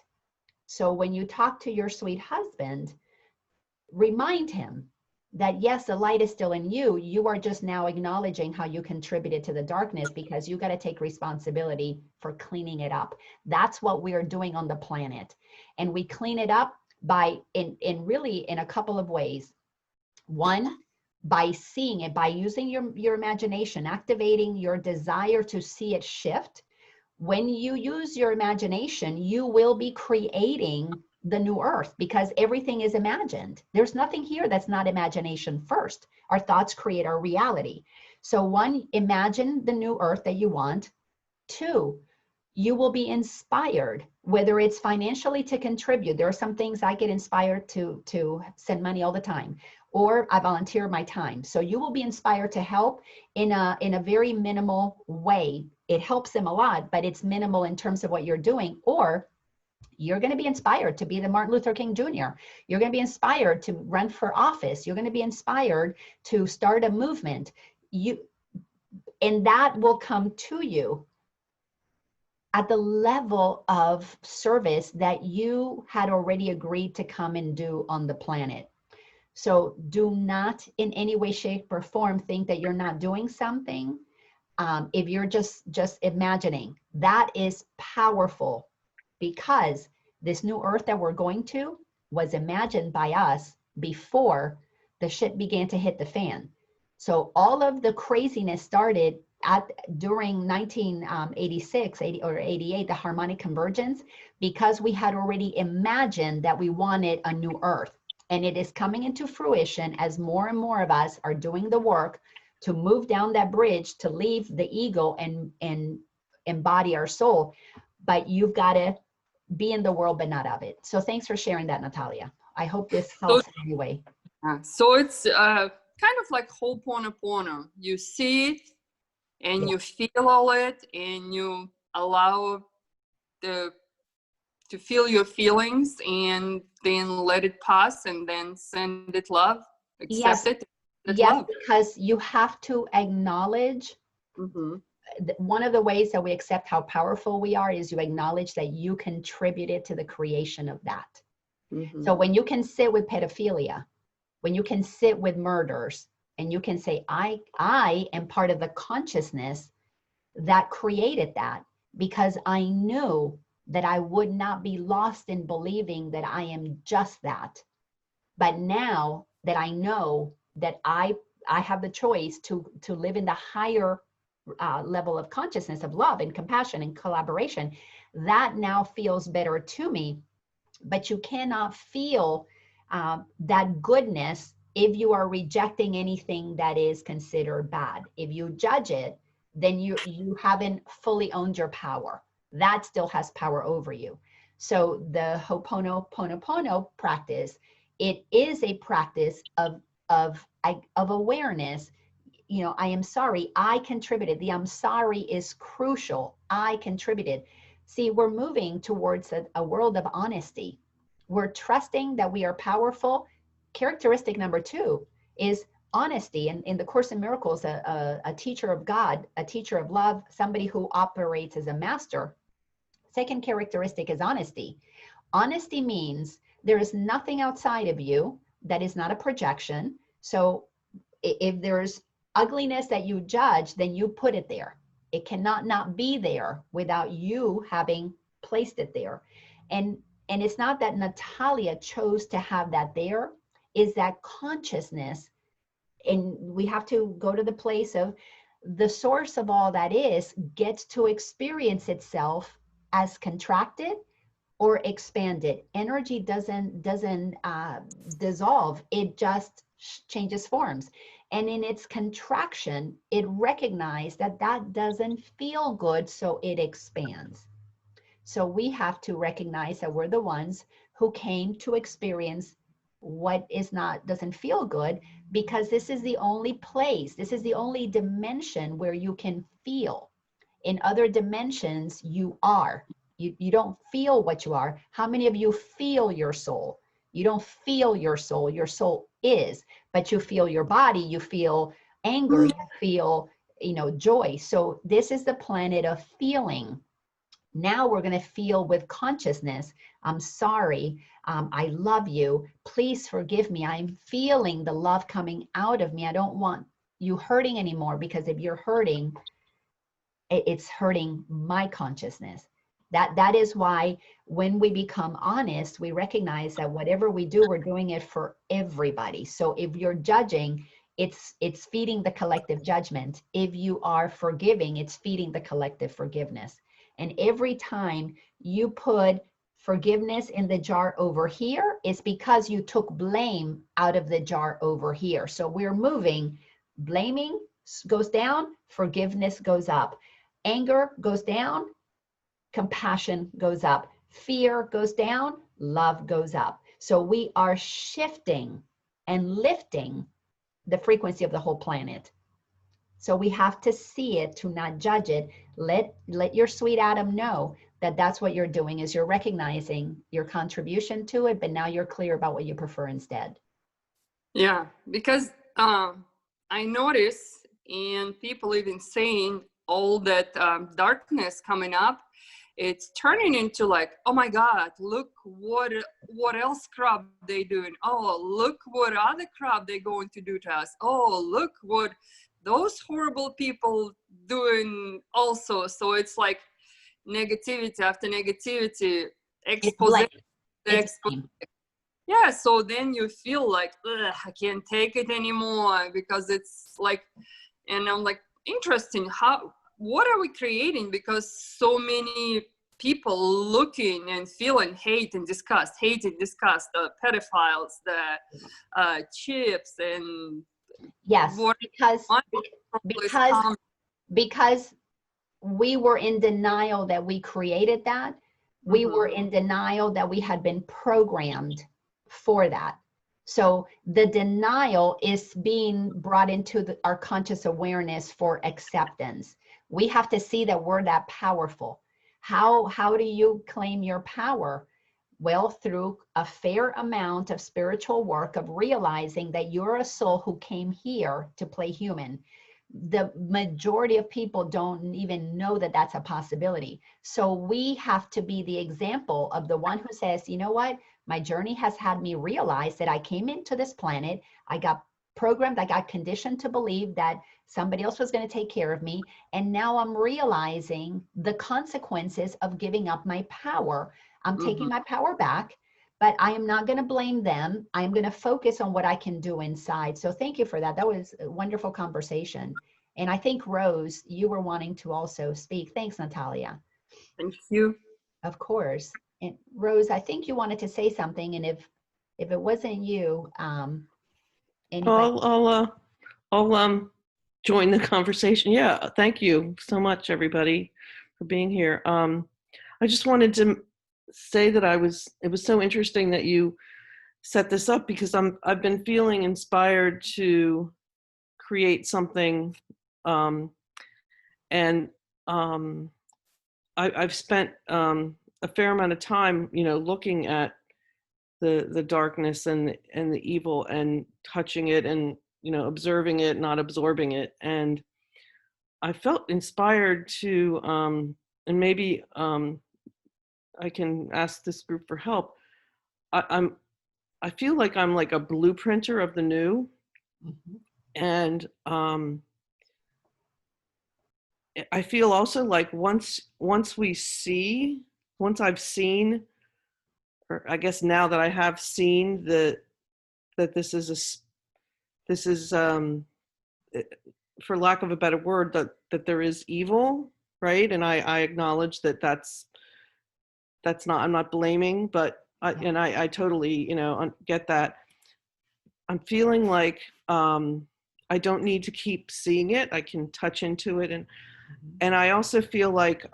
So when you talk to your sweet husband, remind him that yes, the light is still in you. You are just now acknowledging how you contributed to the darkness, because you got to take responsibility for cleaning it up. That's what we are doing on the planet. And we clean it up by in a couple of ways. One, by seeing it, by using your imagination, activating your desire to see it shift. When you use your imagination, you will be creating the new earth, because everything is imagined. There's nothing here that's not imagination first. Our thoughts create our reality. So one, imagine the new earth that you want. Two, you will be inspired, whether it's financially to contribute. There are some things I get inspired to send money all the time, or I volunteer my time. So you will be inspired to help in a very minimal way. It helps them a lot, but it's minimal in terms of what you're doing. Or you're going to be inspired to be the Martin Luther King Jr. You're going to be inspired to run for office. You're going to be inspired to start a movement. And that will come to you at the level of service that you had already agreed to come and do on the planet. So do not in any way, shape, or form think that you're not doing something. If you're just imagining, that is powerful, because this new earth that we're going to was imagined by us before the shit began to hit the fan. So all of the craziness started during 1986 or 88, the harmonic convergence, because we had already imagined that we wanted a new earth. And it is coming into fruition as more and more of us are doing the work to move down that bridge, to leave the ego and embody our soul. But you've got to be in the world, but not of it. So thanks for sharing that, Natalia. I hope this helps in any way.
So it's kind of like Ho'oponopono. You see it and you feel all it, and you allow to feel your feelings, and then let it pass, and then send it love, accept it.
Yes,
love.
Because you have to acknowledge.
Mm-hmm.
One of the ways that we accept how powerful we are is you acknowledge that you contributed to the creation of that. Mm-hmm. So when you can sit with pedophilia, when you can sit with murders, and you can say, I am part of the consciousness that created that, because I knew that I would not be lost in believing that I am just that. But now that I know that I have the choice to live in the higher level of consciousness of love and compassion and collaboration, that now feels better to me. But you cannot feel that goodness if you are rejecting anything that is considered bad. If you judge it, then you haven't fully owned your power. That still has power over you. So the Ho'oponopono practice, it is a practice of awareness. You know, I am sorry, I contributed. The I'm sorry is crucial. I contributed. See, we're moving towards a world of honesty. We're trusting that we are powerful. Characteristic number 2 is honesty. And in the Course in Miracles, a teacher of God, a teacher of love, somebody who operates as a master, second characteristic is honesty. Honesty means there is nothing outside of you that is not a projection. So if there's ugliness that you judge, then you put it there. It cannot not be there without you having placed it there. And it's not that Natalia chose to have that there, is that consciousness. And we have to go to the place of the source of all that is gets to experience itself as contracted or expanded. Energy doesn't dissolve, it just changes forms. And in its contraction, it recognized that that doesn't feel good, so it expands. So we have to recognize that we're the ones who came to experience what doesn't feel good, because this is the only place, this is the only dimension where you can feel. In other dimensions, you are. You don't feel what you are. How many of you feel your soul? You don't feel your soul is, but you feel your body, you feel anger, you feel, joy. So this is the planet of feeling. Now we're going to feel with consciousness. I'm sorry. I love you. Please forgive me. I'm feeling the love coming out of me. I don't want you hurting anymore, because if you're hurting, it's hurting my consciousness. That is why when we become honest, we recognize that whatever we do, we're doing it for everybody. So if you're judging, it's feeding the collective judgment. If you are forgiving, it's feeding the collective forgiveness. And every time you put forgiveness in the jar over here, it's because you took blame out of the jar over here. So we're moving, blaming goes down, forgiveness goes up. Anger goes down, compassion goes up. Fear goes down, love goes up. So we are shifting and lifting the frequency of the whole planet. So we have to see it to not judge it. Let your sweet Adam know that that's what you're doing, is you're recognizing your contribution to it, but now you're clear about what you prefer instead.
Yeah, because I notice, and people even saying all that darkness coming up, it's turning into like, oh my God, look what else crap they doing. Oh, look what other crap they're going to do to us. Oh, look what those horrible people doing also. So it's like negativity after negativity, expose. Yeah, so then you feel like, I can't take it anymore, because it's like, and I'm like, interesting, what are we creating? Because so many people looking and feeling hate and disgust, the pedophiles, the chips, and
yes, because we were in denial that we created that. We were in denial that we had been programmed for that. So the denial is being brought into our conscious awareness for acceptance. We have to see that we're that powerful. How do you claim your power? Well, through a fair amount of spiritual work of realizing that you're a soul who came here to play human. The majority of people don't even know that that's a possibility. So we have to be the example of the one who says, you know what? My journey has had me realize that I came into this planet, I got programmed, I got conditioned to believe that somebody else was going to take care of me. And now I'm realizing the consequences of giving up my power. I'm taking my power back, but I am not going to blame them. I'm going to focus on what I can do inside. So thank you for that. That was a wonderful conversation. And I think, Rose, you were wanting to also speak. Thanks, Natalia.
Thank you.
Of course. And Rose, I think you wanted to say something. And if it wasn't you, anybody?
I'll join the conversation. Yeah, thank you so much, everybody, for being here. I just wanted to say that it was so interesting that you set this up, because I've been feeling inspired to create something, and I've spent a fair amount of time, looking at the darkness and the evil, and touching it, and observing it, not absorbing it. And I felt inspired to, and maybe I can ask this group for help. I feel like I'm like a blueprinter of the new,
Mhm.
and I feel also like once I've seen, or I guess now that I have seen that this is for lack of a better word, that there is evil, right? And I acknowledge that's not, I'm not blaming, but I totally, get that. I'm feeling like I don't need to keep seeing it. I can touch into it, and I also feel like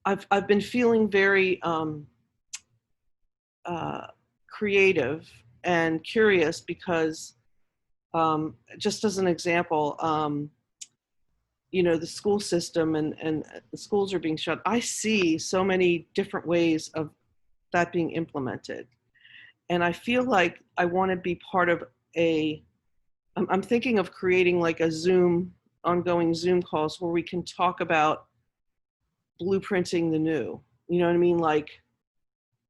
I've been feeling very creative and curious, because just as an example, the school system, and the schools are being shut. I see so many different ways of that being implemented, and I feel like I want to be part of I'm thinking of creating like ongoing Zoom calls where we can talk about blueprinting the new. You know what I mean? Like,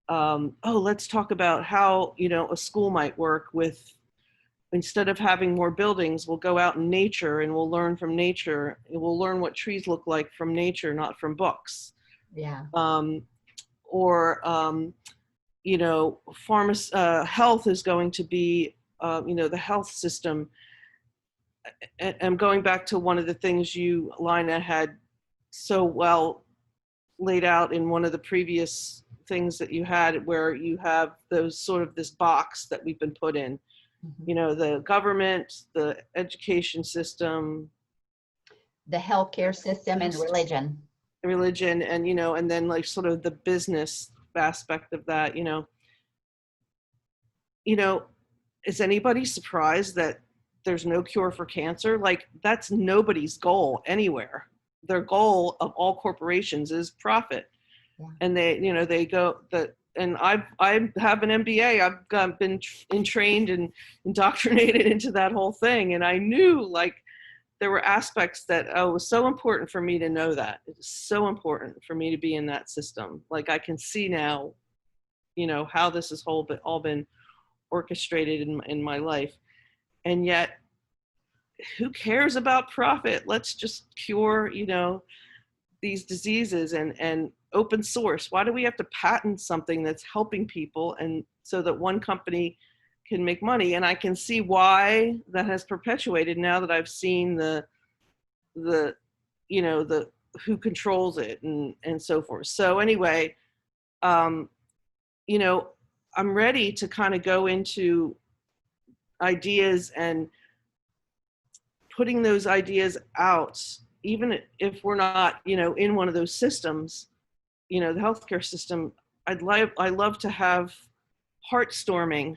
let's talk about how, a school might work with, instead of having more buildings, we'll go out in nature and we'll learn from nature. We'll learn what trees look like from nature, not from books.
Yeah.
Or, health is going to be, the health system. And I'm going back to one of the things you, Laina, had so well laid out in one of the previous things that you had, where you have those sort of this box that we've been put in, the government, the education system,
The healthcare system and religion.
and, and then like sort of the business aspect of that, is anybody surprised that there's no cure for cancer? Like, that's nobody's goal anywhere. Their goal of all corporations is profit.
Yeah.
And they go and I have an MBA. I've been trained and indoctrinated into that whole thing. And I knew like there were aspects that it was so important for me to know that. It was so important for me to be in that system. Like, I can see now, how this has all been orchestrated in my life. And yet, who cares about profit? Let's just cure, these diseases and open source. Why do we have to patent something that's helping people, and so that one company can make money? And I can see why that has perpetuated now that I've seen the who controls it and so forth. So anyway, I'm ready to kind of go into ideas and putting those ideas out, even if we're not, in one of those systems, the healthcare system. I love to have heartstorming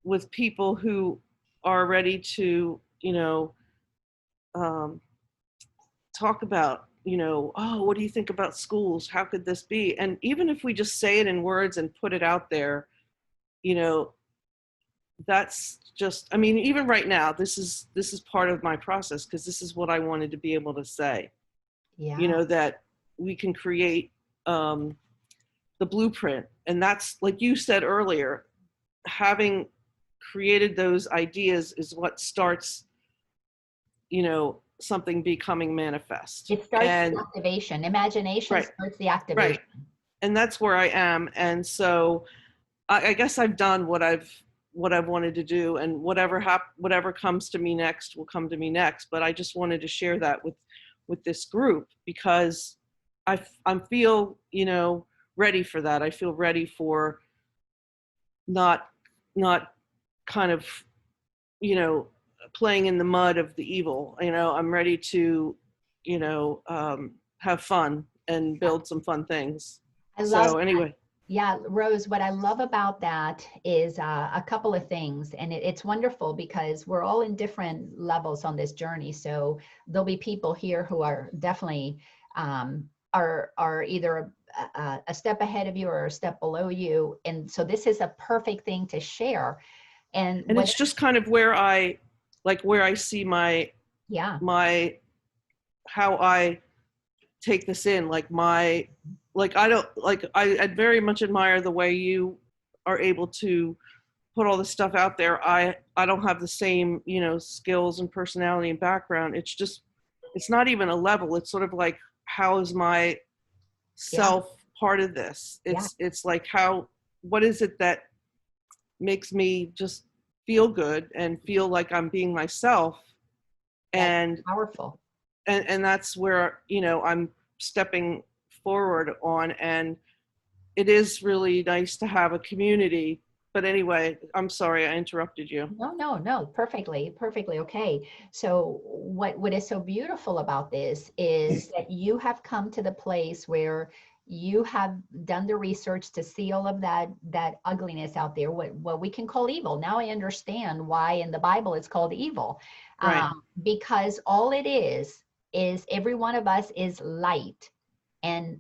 with people who are ready to, talk about, what do you think about schools? How could this be? And even if we just say it in words and put it out there, that's just, even right now, this is part of my process, because this is what I wanted to be able to say.
Yeah.
That we can create the blueprint. And that's, like you said earlier, having created those ideas is what starts, something becoming manifest.
It starts the activation. Imagination starts the activation.
Right. And that's where I am. And so I guess I've done what I've wanted to do, and whatever comes to me next will come to me next. But I just wanted to share that with this group, because I feel, ready for that. I feel ready for not kind of, playing in the mud of the evil. I'm ready to, have fun and build some fun things.
I love
So anyway.
Yeah, Rose, what I love about that is a couple of things, and it's wonderful because we're all in different levels on this journey. So there'll be people here who are definitely are either a step ahead of you or a step below you, and so this is a perfect thing to share. And
it's just kind of where I see my
yeah,
how I take this in, I very much admire the way you are able to put all this stuff out there. I don't have the same, skills and personality and background. It's not even a level. It's sort of like, how is my self part of this? It's like, what is it that makes me just feel good and feel like I'm being myself? And
powerful.
And that's where, I'm stepping forward on, and it is really nice to have a community. But anyway, I'm sorry I interrupted you.
No, perfectly okay. So what is so beautiful about this is that you have come to the place where you have done the research to see all of that ugliness out there, what we can call evil. Now I understand why in the Bible it's called evil.
Right.
Because all it is every one of us is light, and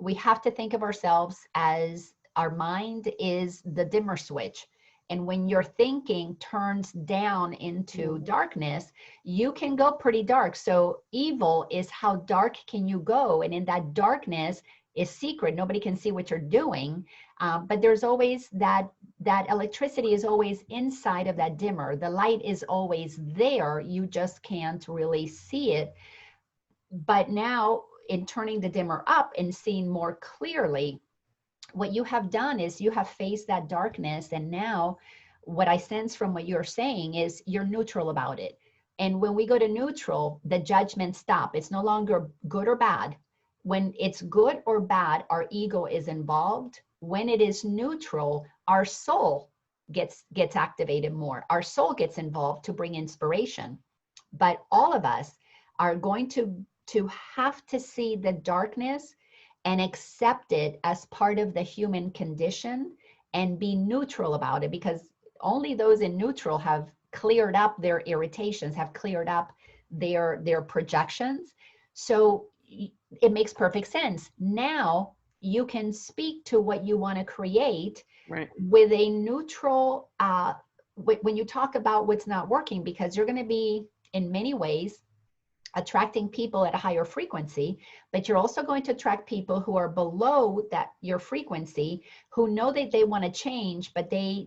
we have to think of ourselves as our mind is the dimmer switch. And when your thinking turns down into darkness, you can go pretty dark. So evil is how dark can you go. And in that darkness is secret. Nobody can see what you're doing. But there's always that electricity is always inside of that dimmer. The light is always there. You just can't really see it. But now in turning the dimmer up and seeing more clearly, what you have done is you have faced that darkness, and now what I sense from what you're saying is you're neutral about it. And when we go to neutral, the judgments stop. It's no longer good or bad. When it's good or bad, our ego is involved. When it is neutral, our soul gets activated more. Our soul gets involved to bring inspiration. But all of us are going to have to see the darkness and accept it as part of the human condition and be neutral about it, because only those in neutral have cleared up their irritations, have cleared up their projections. So it makes perfect sense. Now you can speak to what you want to create,
right,
with a neutral, when you talk about what's not working, because you're going to be in many ways attracting people at a higher frequency, but you're also going to attract people who are below that your frequency, who know that they want to change, but they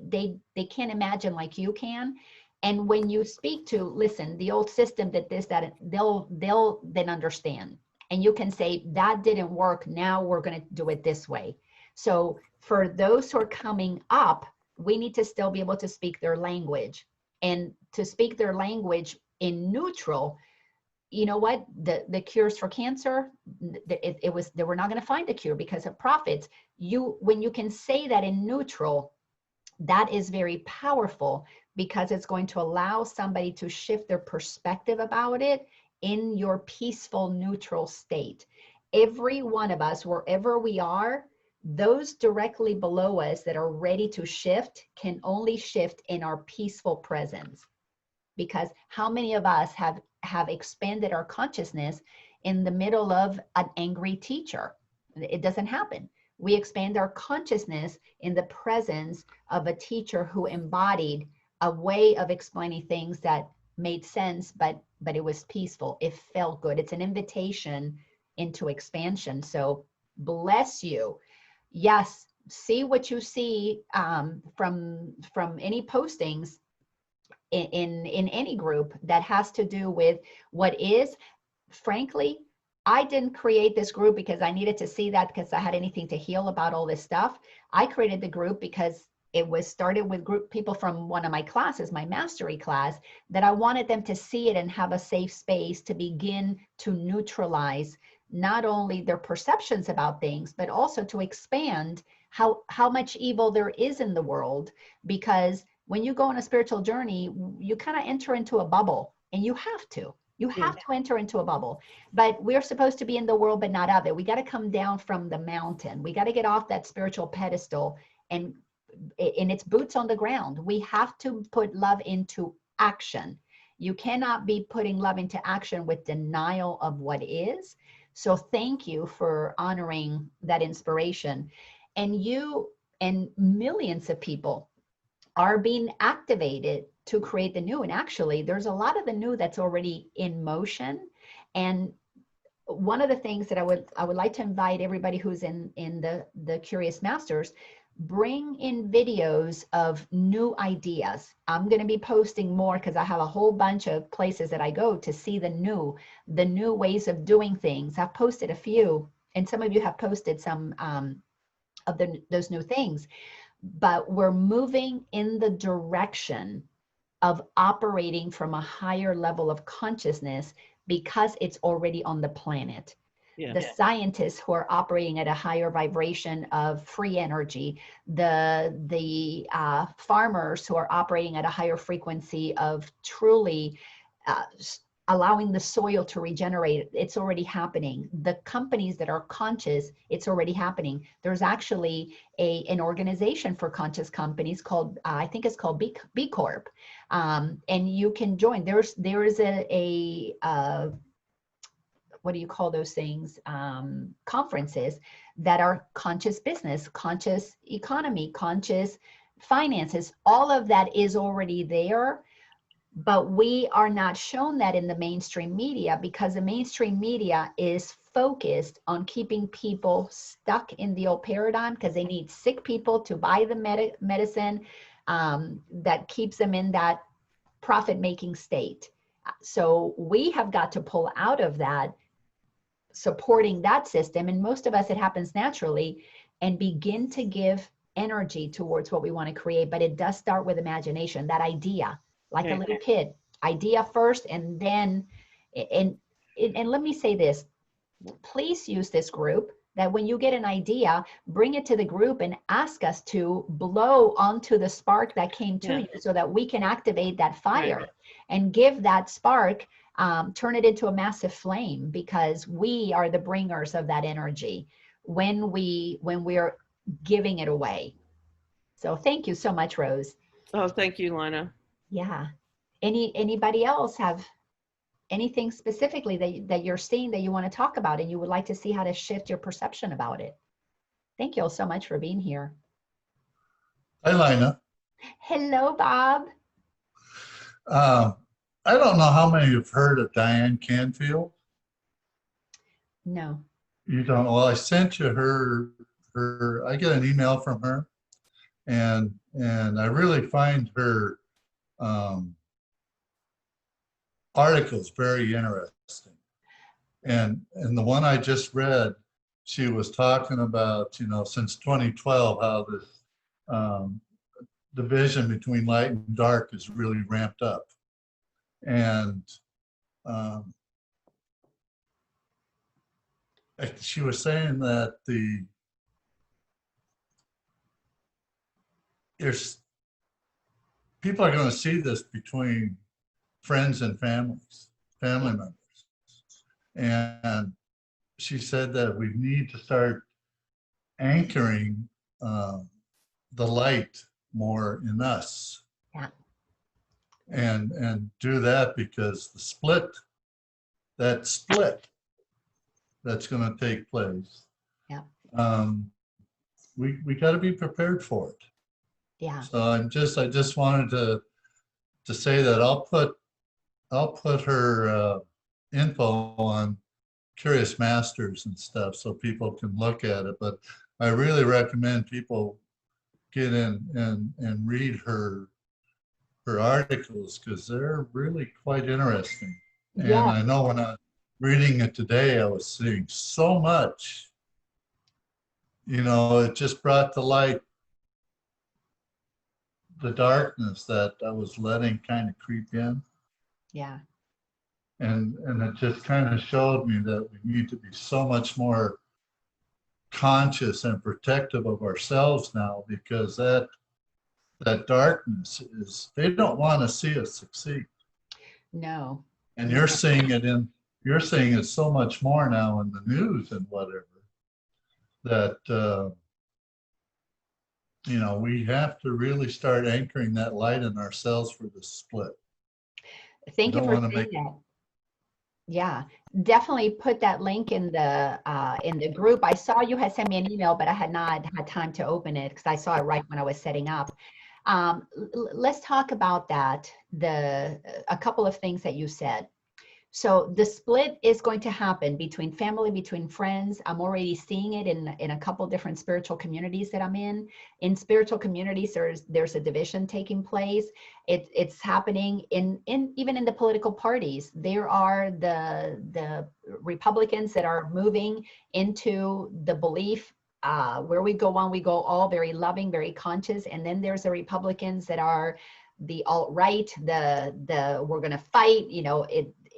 can't imagine like you can. And when you speak to, listen, the old system did this, that, they'll then understand. And you can say, that didn't work, now we're going to do it this way. So for those who are coming up, we need to still be able to speak their language. And to speak their language in neutral, you know what, the cures for cancer, they were not going to find a cure because of profits. When you can say that in neutral, that is very powerful, because it's going to allow somebody to shift their perspective about it in your peaceful, neutral state. Every one of us, wherever we are, those directly below us that are ready to shift can only shift in our peaceful presence. Because how many of us have expanded our consciousness in the middle of an angry teacher? It doesn't happen. We expand our consciousness in the presence of a teacher who embodied a way of explaining things that made sense, but it was peaceful. It felt good. It's an invitation into expansion. So bless you. Yes, see what you see from any postings in any group that has to do with what is. Frankly, I didn't create this group because I needed to see that because I had anything to heal about all this stuff. I created the group because it was started with group people from one of my classes, my mastery class, that I wanted them to see it and have a safe space to begin to neutralize not only their perceptions about things, but also to expand how much evil there is in the world. Because when you go on a spiritual journey, you kind of enter into a bubble, and you have to. You have to enter into a bubble, but we're supposed to be in the world, but not of it. We got to come down from the mountain. We got to get off that spiritual pedestal and it's boots on the ground. We have to put love into action. You cannot be putting love into action with denial of what is. So thank you for honoring that inspiration. And you and millions of people are being activated to create the new. And actually, there's a lot of the new that's already in motion. And one of the things that I would like to invite everybody who's in the Curious Masters, bring in videos of new ideas. I'm going to be posting more because I have a whole bunch of places that I go to see the new ways of doing things. I've posted a few, and some of you have posted some of those new things. But we're moving in the direction of operating from a higher level of consciousness because it's already on the planet.
Yeah.
The scientists who are operating at a higher vibration of free energy, the farmers who are operating at a higher frequency of truly allowing the soil to regenerate, it's already happening. The companies that are conscious, it's already happening. There's actually an organization for conscious companies called, I think it's called B Corp, and you can join. There is a what do you call those things? Conferences that are conscious business, conscious economy, conscious finances. All of that is already there. But we are not shown that in the mainstream media because the mainstream media is focused on keeping people stuck in the old paradigm because they need sick people to buy the medicine that keeps them in that profit-making state. So we have got to pull out of that, supporting that system. And most of us, it happens naturally, and begin to give energy towards what we want to create. But it does start with imagination, that idea. Like a little kid, idea first, and then, and let me say this, please use this group that when you get an idea, bring it to the group and ask us to blow onto the spark that came to you so that we can activate that fire and give that spark, turn it into a massive flame, because we are the bringers of that energy when we're giving it away. So thank you so much, Rose.
Oh, thank you, Laina.
Yeah. Anybody else have anything specifically that you're seeing that you want to talk about and you would like to see how to shift your perception about it? Thank you all so much for being here.
Hi, Laina.
Hello, Bob.
I don't know how many have heard of Diane Canfield.
No.
You don't? Well, I sent you her. I get an email from her, and I really find her articles very interesting. And the one I just read, she was talking about, since 2012, how this division between light and dark is really ramped up. And she was saying that people are going to see this between friends and family members. And she said that we need to start anchoring the light more in us.
Yeah.
And do that, because the split that's going to take place.
Yeah.
We got to be prepared for it.
Yeah.
So I just wanted to say that I'll put her info on Curious Masters and stuff so people can look at it. But I really recommend people get in and read her articles, because they're really quite interesting. And
Yeah.
I know when I was reading it today, I was seeing so much, it just brought to light the darkness that I was letting kind of creep in.
Yeah.
And it just kind of showed me that we need to be so much more conscious and protective of ourselves now, because that darkness they don't want to see us succeed.
No.
And you're seeing it so much more now in the news and whatever, that, we have to really start anchoring that light in ourselves for the split.
Thank you
Don't
for
wanna
saying
make-
that. Yeah, definitely put that link in the group. I saw you had sent me an email, but I had not had time to open it because I saw it right when I was setting up. Let's talk about that. A couple of things that you said. So the split is going to happen between family, between friends. I'm already seeing it in a couple different spiritual communities that I'm in. In spiritual communities, there's a division taking place. It's happening in even in the political parties. There are the Republicans that are moving into the belief where we go all very loving, very conscious, and then there's the Republicans that are the alt-right, the we're going to fight,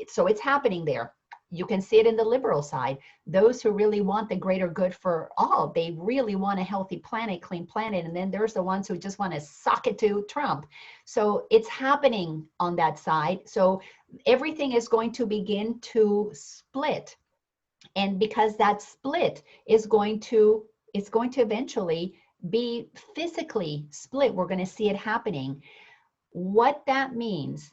so it's happening there. You can see it in the liberal side. Those who really want the greater good for all, they really want a healthy planet, clean planet. And then there's the ones who just want to sock it to Trump. So it's happening on that side. So everything is going to begin to split. And because that split is going to eventually be physically split. We're going to see it happening. What that means,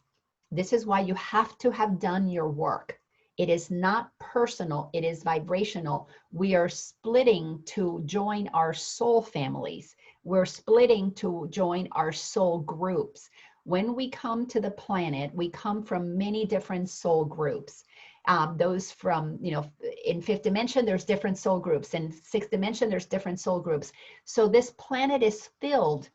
this is why you have to have done your work. It is not personal, it is vibrational. We are splitting to join our soul families. We're splitting to join our soul groups. When we come to the planet, we come from many different soul groups. Those from, in fifth dimension, there's different soul groups. In sixth dimension, there's different soul groups. So this planet is filled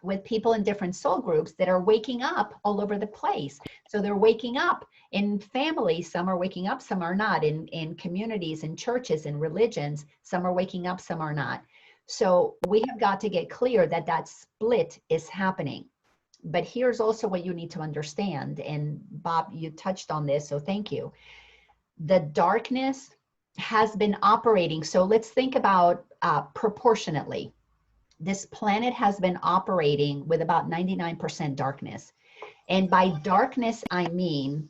with people in different soul groups that are waking up all over the place. So they're waking up in families. Some are waking up, some are not. In communities, in churches, in religions, some are waking up, some are not. So we have got to get clear that that split is happening. But here's also what you need to understand. And Bob, you touched on this, so thank you. The darkness has been operating. So let's think about proportionately. This planet has been operating with about 99% darkness. And by darkness, I mean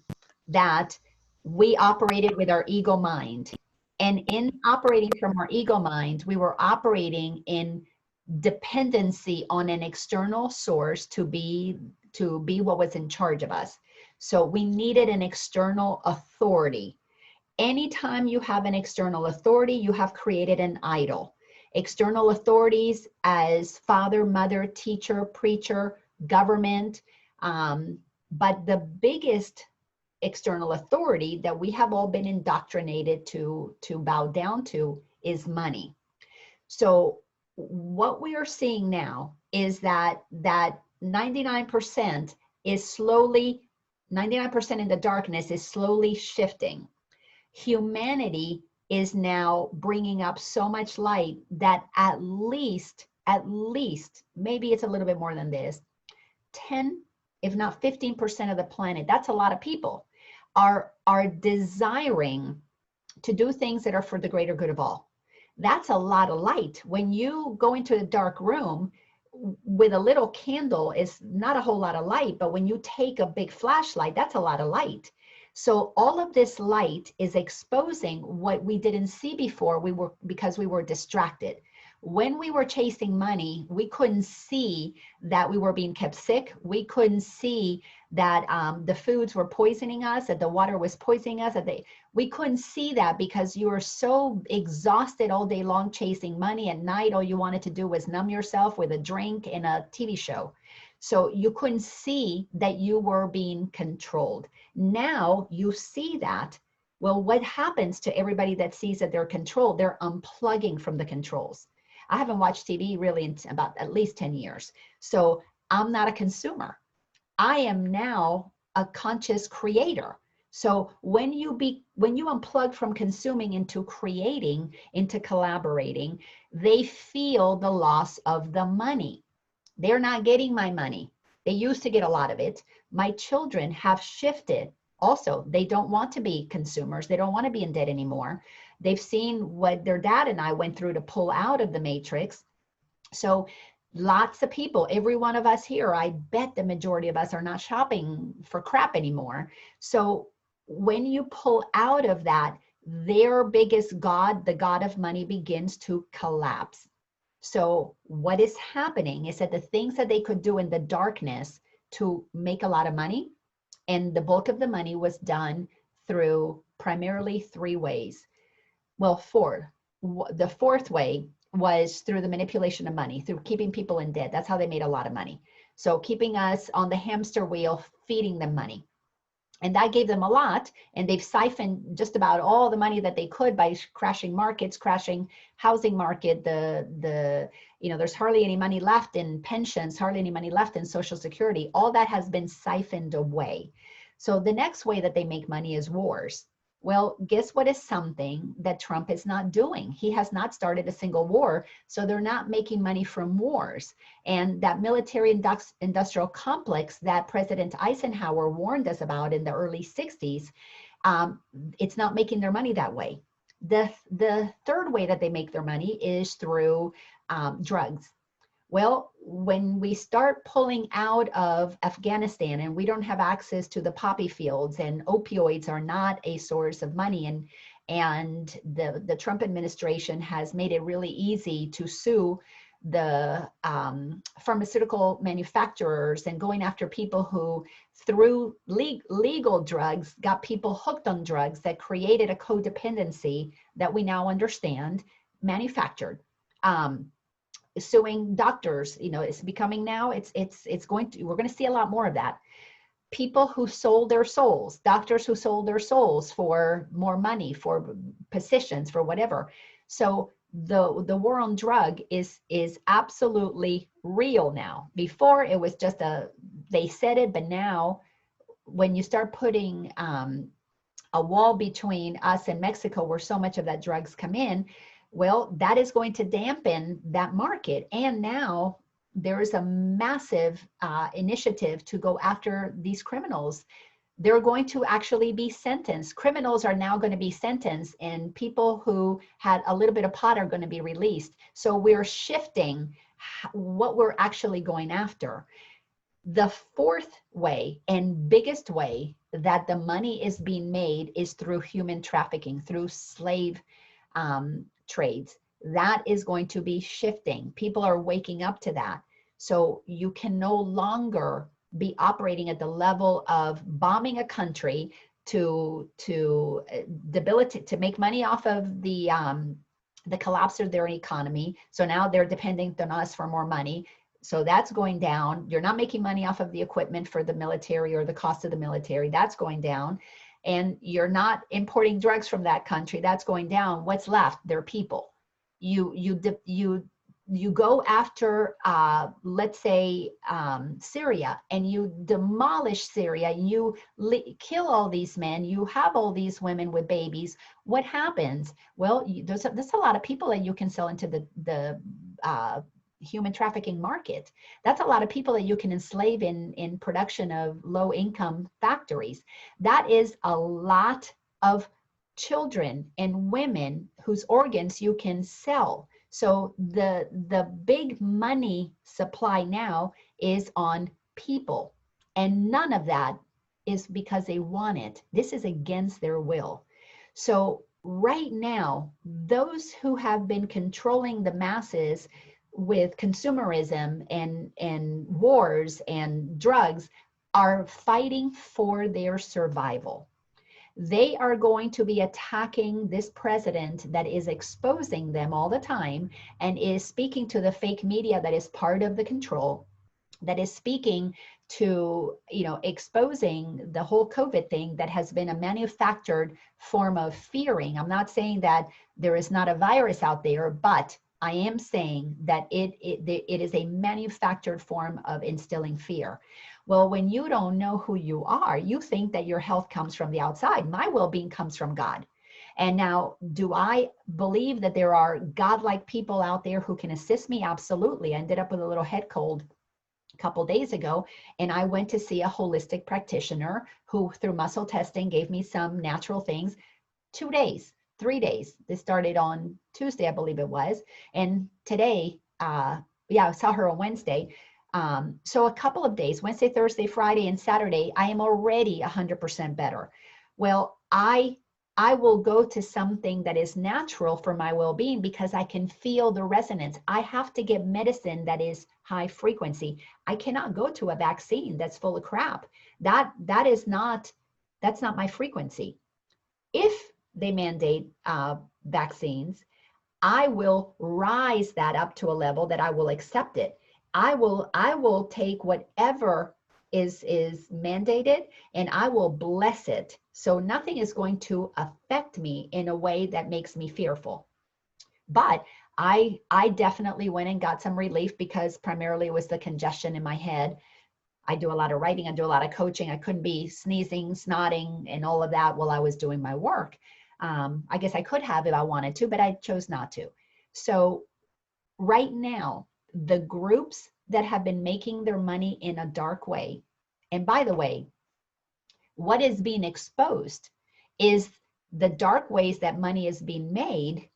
that we operated with our ego mind. And in operating from our ego mind, we were operating in dependency on an external source to be what was in charge of us. So we needed an external authority. Anytime you have an external authority, you have created an idol. External authorities as father, mother, teacher, preacher, government. But the biggest external authority that we have all been indoctrinated to bow down to is money. So what we are seeing now is that 99% is slowly, 99% in the darkness is slowly shifting. Humanity is now bringing up so much light that at least, maybe it's a little bit more than this, 10, if not 15% of the planet, that's a lot of people, are desiring to do things that are for the greater good of all. That's a lot of light. When you go into a dark room with a little candle, is not a whole lot of light, but when you take a big flashlight, that's a lot of light. So all of this light is exposing what we didn't see before because we were distracted. When we were chasing money, we couldn't see that we were being kept sick. We couldn't see that the foods were poisoning us, that the water was poisoning us. We couldn't see that because you were so exhausted all day long chasing money. At night, all you wanted to do was numb yourself with a drink and a TV show. So you couldn't see that you were being controlled. Now you see that. Well, what happens to everybody that sees that they're controlled? They're unplugging from the controls. I haven't watched TV really in about at least 10 years. So I'm not a consumer. I am now a conscious creator. So when you unplug from consuming into creating, into collaborating, they feel the loss of the money. They're not getting my money. They used to get a lot of it. My children have shifted. Also, they don't want to be consumers. They don't want to be in debt anymore. They've seen what their dad and I went through to pull out of the matrix. So lots of people, every one of us here, I bet the majority of us are not shopping for crap anymore. So when you pull out of that, their biggest god, the god of money, begins to collapse. So what is happening is that the things that they could do in the darkness to make a lot of money, and the bulk of the money was done through primarily three ways. Well, four. The fourth way was through the manipulation of money, through keeping people in debt. That's how they made a lot of money. So keeping us on the hamster wheel, feeding them money. And that gave them a lot, and they've siphoned just about all the money that they could by crashing markets, crashing housing market. There's hardly any money left in pensions, hardly any money left in Social Security. All that has been siphoned away. So the next way that they make money is wars. Well, guess what is something that Trump is not doing? He has not started a single war, so they're not making money from wars. And that military industrial complex that President Eisenhower warned us about in the early 60s, it's not making their money that way. The third way that they make their money is through drugs. Well, when we start pulling out of Afghanistan and we don't have access to the poppy fields, and opioids are not a source of money, and the Trump administration has made it really easy to sue the pharmaceutical manufacturers and going after people who, through legal drugs, got people hooked on drugs that created a codependency that we now understand manufactured. Suing doctors, it's becoming now, we're going to see a lot more of that. People who sold their souls, doctors who sold their souls for more money, for positions, for whatever. So the war on drug is absolutely real now. Before it was just they said it, but now when you start putting a wall between us and Mexico, where so much of that drugs come in, well, that is going to dampen that market. And now there is a massive initiative to go after these criminals. They're going to actually be sentenced. Criminals are now going to be sentenced, and people who had a little bit of pot are going to be released. So we're shifting what we're actually going after. The fourth way and biggest way that the money is being made is through human trafficking, through slave trades. That is going to be shifting. People are waking up to that. So you can no longer be operating at the level of bombing a country to debilitate, to make money off of the collapse of their economy. So now they're depending on us for more money. So that's going down. You're not making money off of the equipment for the military or the cost of the military. That's going down. And you're not importing drugs from that country. That's going down. What's left? They're people. You go after, let's say, Syria, and you demolish Syria. You kill all these men. You have all these women with babies. What happens? Well, there's a lot of people that you can sell into the human trafficking market. That's a lot of people that you can enslave in production of low income factories. That is a lot of children and women whose organs you can sell. So the big money supply now is on people, and none of that is because they want it. This is against their will. So right now, those who have been controlling the masses with consumerism and wars and drugs are fighting for their survival. They are going to be attacking this president that is exposing them all the time and is speaking to the fake media that is part of the control, that is speaking to, exposing the whole COVID thing that has been a manufactured form of fearing. I'm not saying that there is not a virus out there, but I am saying that it is a manufactured form of instilling fear. Well, when you don't know who you are, you think that your health comes from the outside. My well-being comes from God. And now, do I believe that there are godlike people out there who can assist me? Absolutely. I ended up with a little head cold a couple days ago, and I went to see a holistic practitioner who, through muscle testing, gave me some natural things. 2 days. 3 days. This started on Tuesday, I believe it was. And today, I saw her on Wednesday. So a couple of days, Wednesday, Thursday, Friday, and Saturday, I am already 100% better. Well, I will go to something that is natural for my well-being because I can feel the resonance. I have to get medicine that is high frequency. I cannot go to a vaccine that's full of crap. That's not my frequency. If they mandate vaccines, I will rise that up to a level that I will accept it. I will take whatever is mandated and I will bless it. So nothing is going to affect me in a way that makes me fearful. But I definitely went and got some relief because primarily it was the congestion in my head. I do a lot of writing, I do a lot of coaching. I couldn't be sneezing, snotting, and all of that while I was doing my work. I guess I could have if I wanted to, but I chose not to. So right now, the groups that have been making their money in a dark way, and by the way, what is being exposed is the dark ways that money is being made,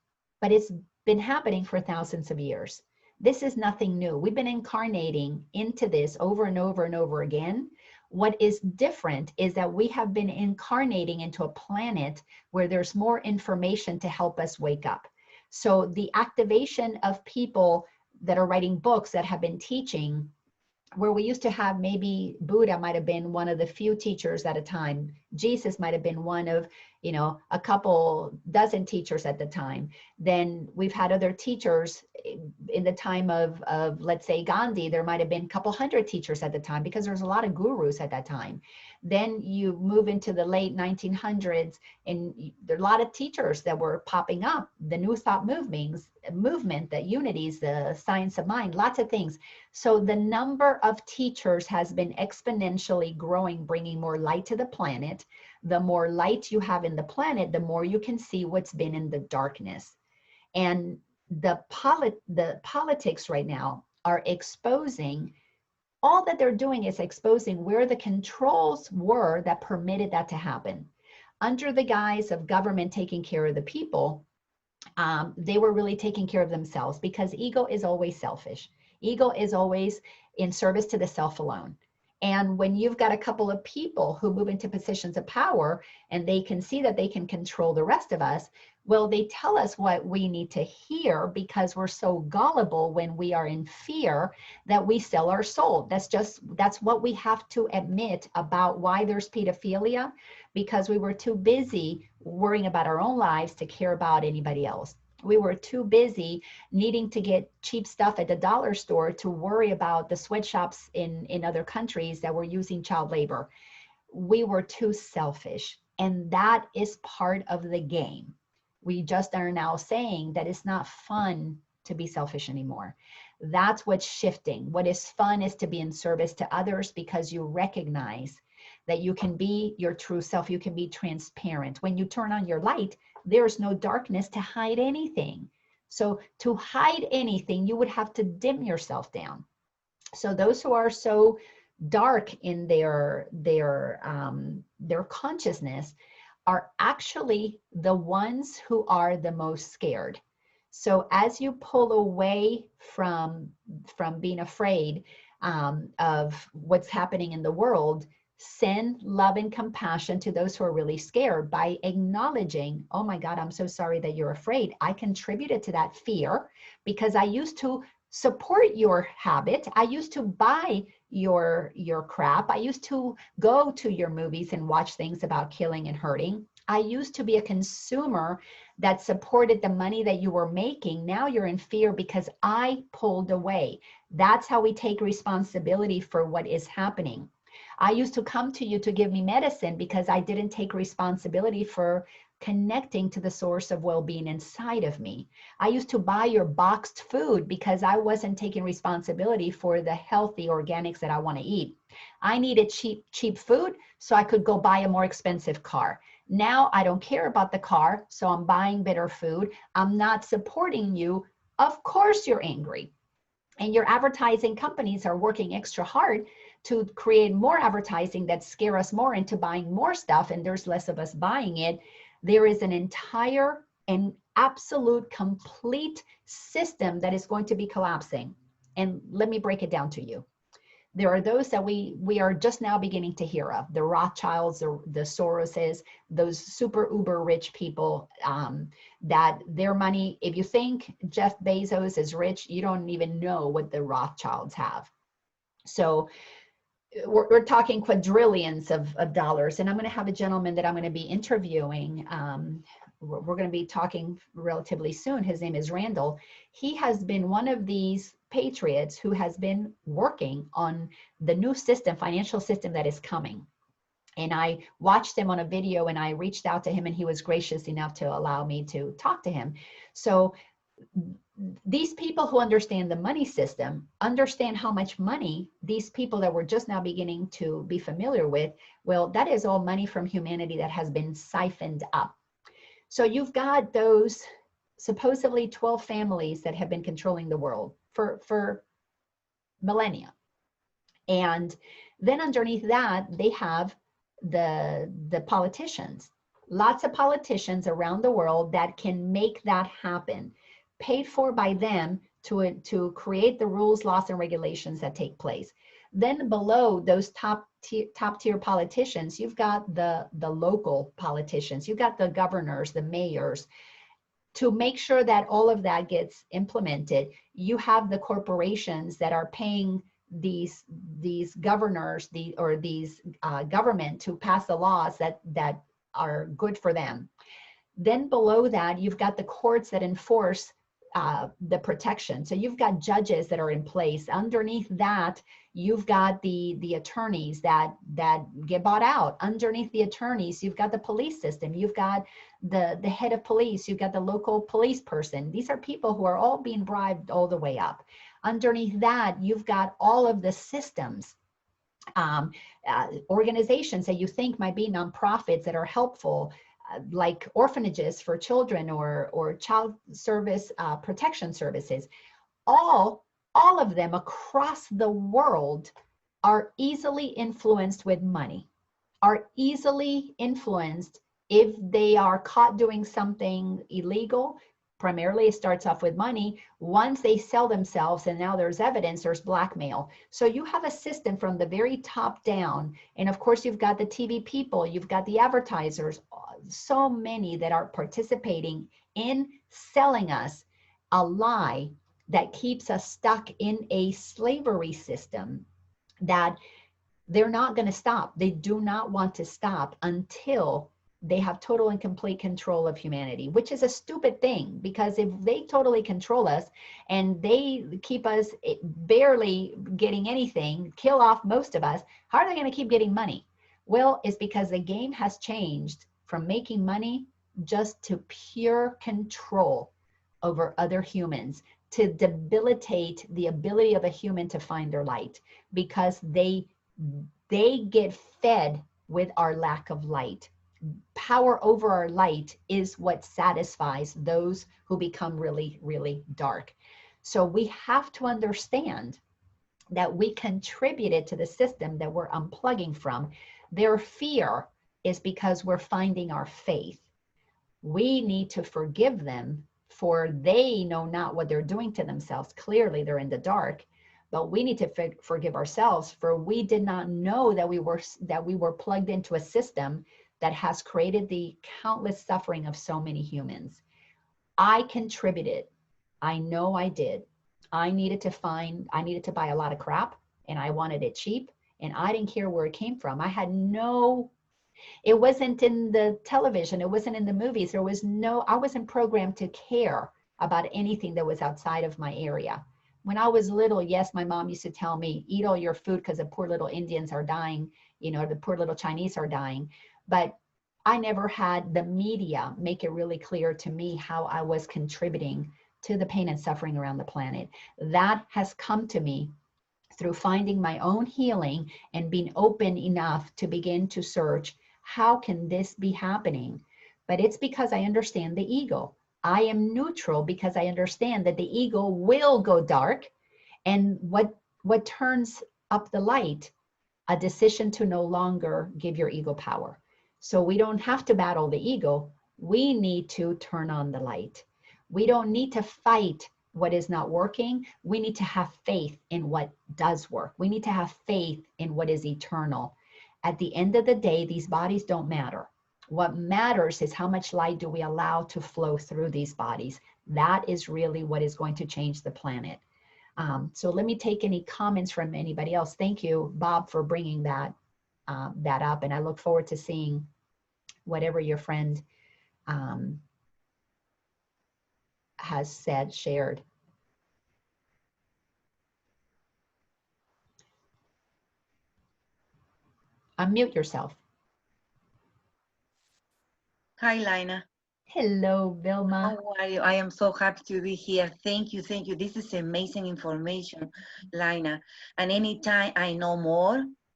but it's been happening for thousands of years. This is nothing new. We've been incarnating into this over and over and over again. What is different is that we have been incarnating into a planet where there's more information to help us wake up. So the activation of people that are writing books that have been teaching, where we used to have maybe Buddha might have been one of the few teachers at a time. Jesus might have been one of, a couple dozen teachers at the time. Then we've had other teachers in the time of let's say Gandhi, there might have been a couple hundred teachers at the time because there's a lot of gurus at that time. Then you move into the late 1900s and there are a lot of teachers that were popping up, the New Thought movement, the unities, the science of mind, lots of things. So the number of teachers has been exponentially growing, bringing more light to the planet. The more light you have in the planet, the more you can see what's been in the darkness. And the politics right now are exposing, all that they're doing is exposing where the controls were that permitted that to happen. Under the guise of government taking care of the people, they were really taking care of themselves because ego is always selfish. Ego is always in service to the self alone. And when you've got a couple of people who move into positions of power and they can see that they can control the rest of us, well, they tell us what we need to hear because we're so gullible when we are in fear that we sell our soul. That's what we have to admit about why there's pedophilia, because we were too busy worrying about our own lives to care about anybody else. We were too busy needing to get cheap stuff at the dollar store to worry about the sweatshops in other countries that were using child labor. We were too selfish, and that is part of the game. We just are now saying that it's not fun to be selfish anymore. That's what's shifting. What is fun is to be in service to others because you recognize that you can be your true self. You can be transparent. When you turn on your light, there's no darkness to hide anything. So to hide anything, you would have to dim yourself down. So those who are so dark in their consciousness are actually the ones who are the most scared. So as you pull away from being afraid of what's happening in the world, send love and compassion to those who are really scared by acknowledging, oh my God, I'm so sorry that you're afraid. I contributed to that fear because I used to support your habit. I used to buy your crap. I used to go to your movies and watch things about killing and hurting. I used to be a consumer that supported the money that you were making. Now you're in fear because I pulled away. That's how we take responsibility for what is happening. I used to come to you to give me medicine because I didn't take responsibility for connecting to the source of well-being inside of me. I used to buy your boxed food because I wasn't taking responsibility for the healthy organics that I want to eat. I needed cheap food so I could go buy a more expensive car. Now I don't care about the car, so I'm buying better food. I'm not supporting you. Of course you're angry. And your advertising companies are working extra hard to create more advertising that scare us more into buying more stuff, and there's less of us buying it. There is an entire and absolute complete system that is going to be collapsing. And let me break it down to you. There are those that we are just now beginning to hear of, the Rothschilds, the Soroses, those super uber rich people, that their money, if you think Jeff Bezos is rich, you don't even know what the Rothschilds have. So we're talking quadrillions of dollars. And I'm going to have a gentleman that I'm going to be interviewing. We're going to be talking relatively soon. His name is Randall. He has been one of these patriots who has been working on the new system, financial system that is coming. And I watched him on a video, and I reached out to him, and he was gracious enough to allow me to talk to him. So these people who understand the money system understand how much money these people that we're just now beginning to be familiar with, well, that is all money from humanity that has been siphoned up. So you've got those supposedly 12 families that have been controlling the world for millennia. And then underneath that, they have the politicians, lots of politicians around the world that can make that happen, paid for by them to create the rules, laws, and regulations that take place. Then below those top tier politicians, you've got the local politicians, you've got the governors, the mayors. To make sure that all of that gets implemented, you have the corporations that are paying these governors, these government to pass the laws that are good for them. Then below that, you've got the courts that enforce the protection. So you've got judges that are in place. Underneath that, you've got the attorneys that get bought out. Underneath the attorneys, you've got the police system. You've got the head of police. You've got the local police person. These are people who are all being bribed all the way up. Underneath that, you've got all of the systems, organizations that you think might be nonprofits that are helpful, like orphanages for children or child service protection services. All of them across the world are easily influenced with money, are easily influenced if they are caught doing something illegal. Primarily, it starts off with money. Once they sell themselves and now there's evidence, there's blackmail. So you have a system from the very top down. And of course, you've got the TV people, you've got the advertisers, so many that are participating in selling us a lie that keeps us stuck in a slavery system that they're not going to stop. They do not want to stop until they have total and complete control of humanity, which is a stupid thing, because if they totally control us and they keep us barely getting anything, kill off most of us, how are they going to keep getting money? Well, it's because the game has changed from making money just to pure control over other humans, to debilitate the ability of a human to find their light, because they get fed with our lack of light. Power over our light is what satisfies those who become really, really dark. So we have to understand that we contributed to the system that we're unplugging from. Their fear is because we're finding our faith. We need to forgive them, for they know not what they're doing to themselves. Clearly, they're in the dark. But we need to forgive ourselves, for we did not know that we were plugged into a system that has created the countless suffering of so many humans. I contributed. I know I did. I needed to buy a lot of crap, and I wanted it cheap, and I didn't care where it came from. It wasn't in the television. It wasn't in the movies. I wasn't programmed to care about anything that was outside of my area. When I was little, yes, my mom used to tell me, eat all your food because the poor little Indians are dying, the poor little Chinese are dying. But I never had the media make it really clear to me how I was contributing to the pain and suffering around the planet. That has come to me through finding my own healing and being open enough to begin to search, how can this be happening? But it's because I understand the ego. I am neutral because I understand that the ego will go dark. And what turns up the light? A decision to no longer give your ego power. So we don't have to battle the ego. We need to turn on the light. We don't need to fight what is not working, we need to have faith in what does work. We need to have faith in what is eternal. At the end of the day, these bodies don't matter. What matters is how much light do we allow to flow through these bodies. That is really what is going to change the planet. So let me take any comments from anybody else. Thank you, Bob, for bringing that up. And I look forward to seeing whatever your friend has said, shared. Unmute yourself.
Hi, Laina.
Hello, Vilma.
How are you? I am so happy to be here. Thank you, thank you. This is amazing information, Laina. And anytime I know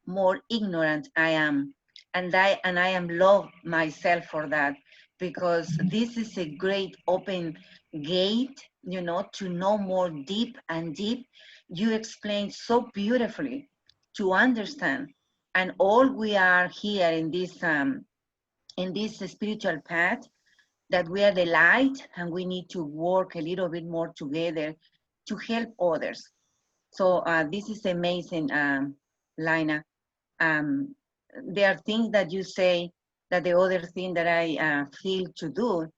more ignorant I am. And I am love myself for that, because this is a great open gate, you know, to know more deep and deep. You explained so beautifully to understand. And all we are here in this spiritual path, that we are the light and we need to work a little bit more together to help others. So this is amazing, Laina. There are things that you say, that the other thing that I feel to do.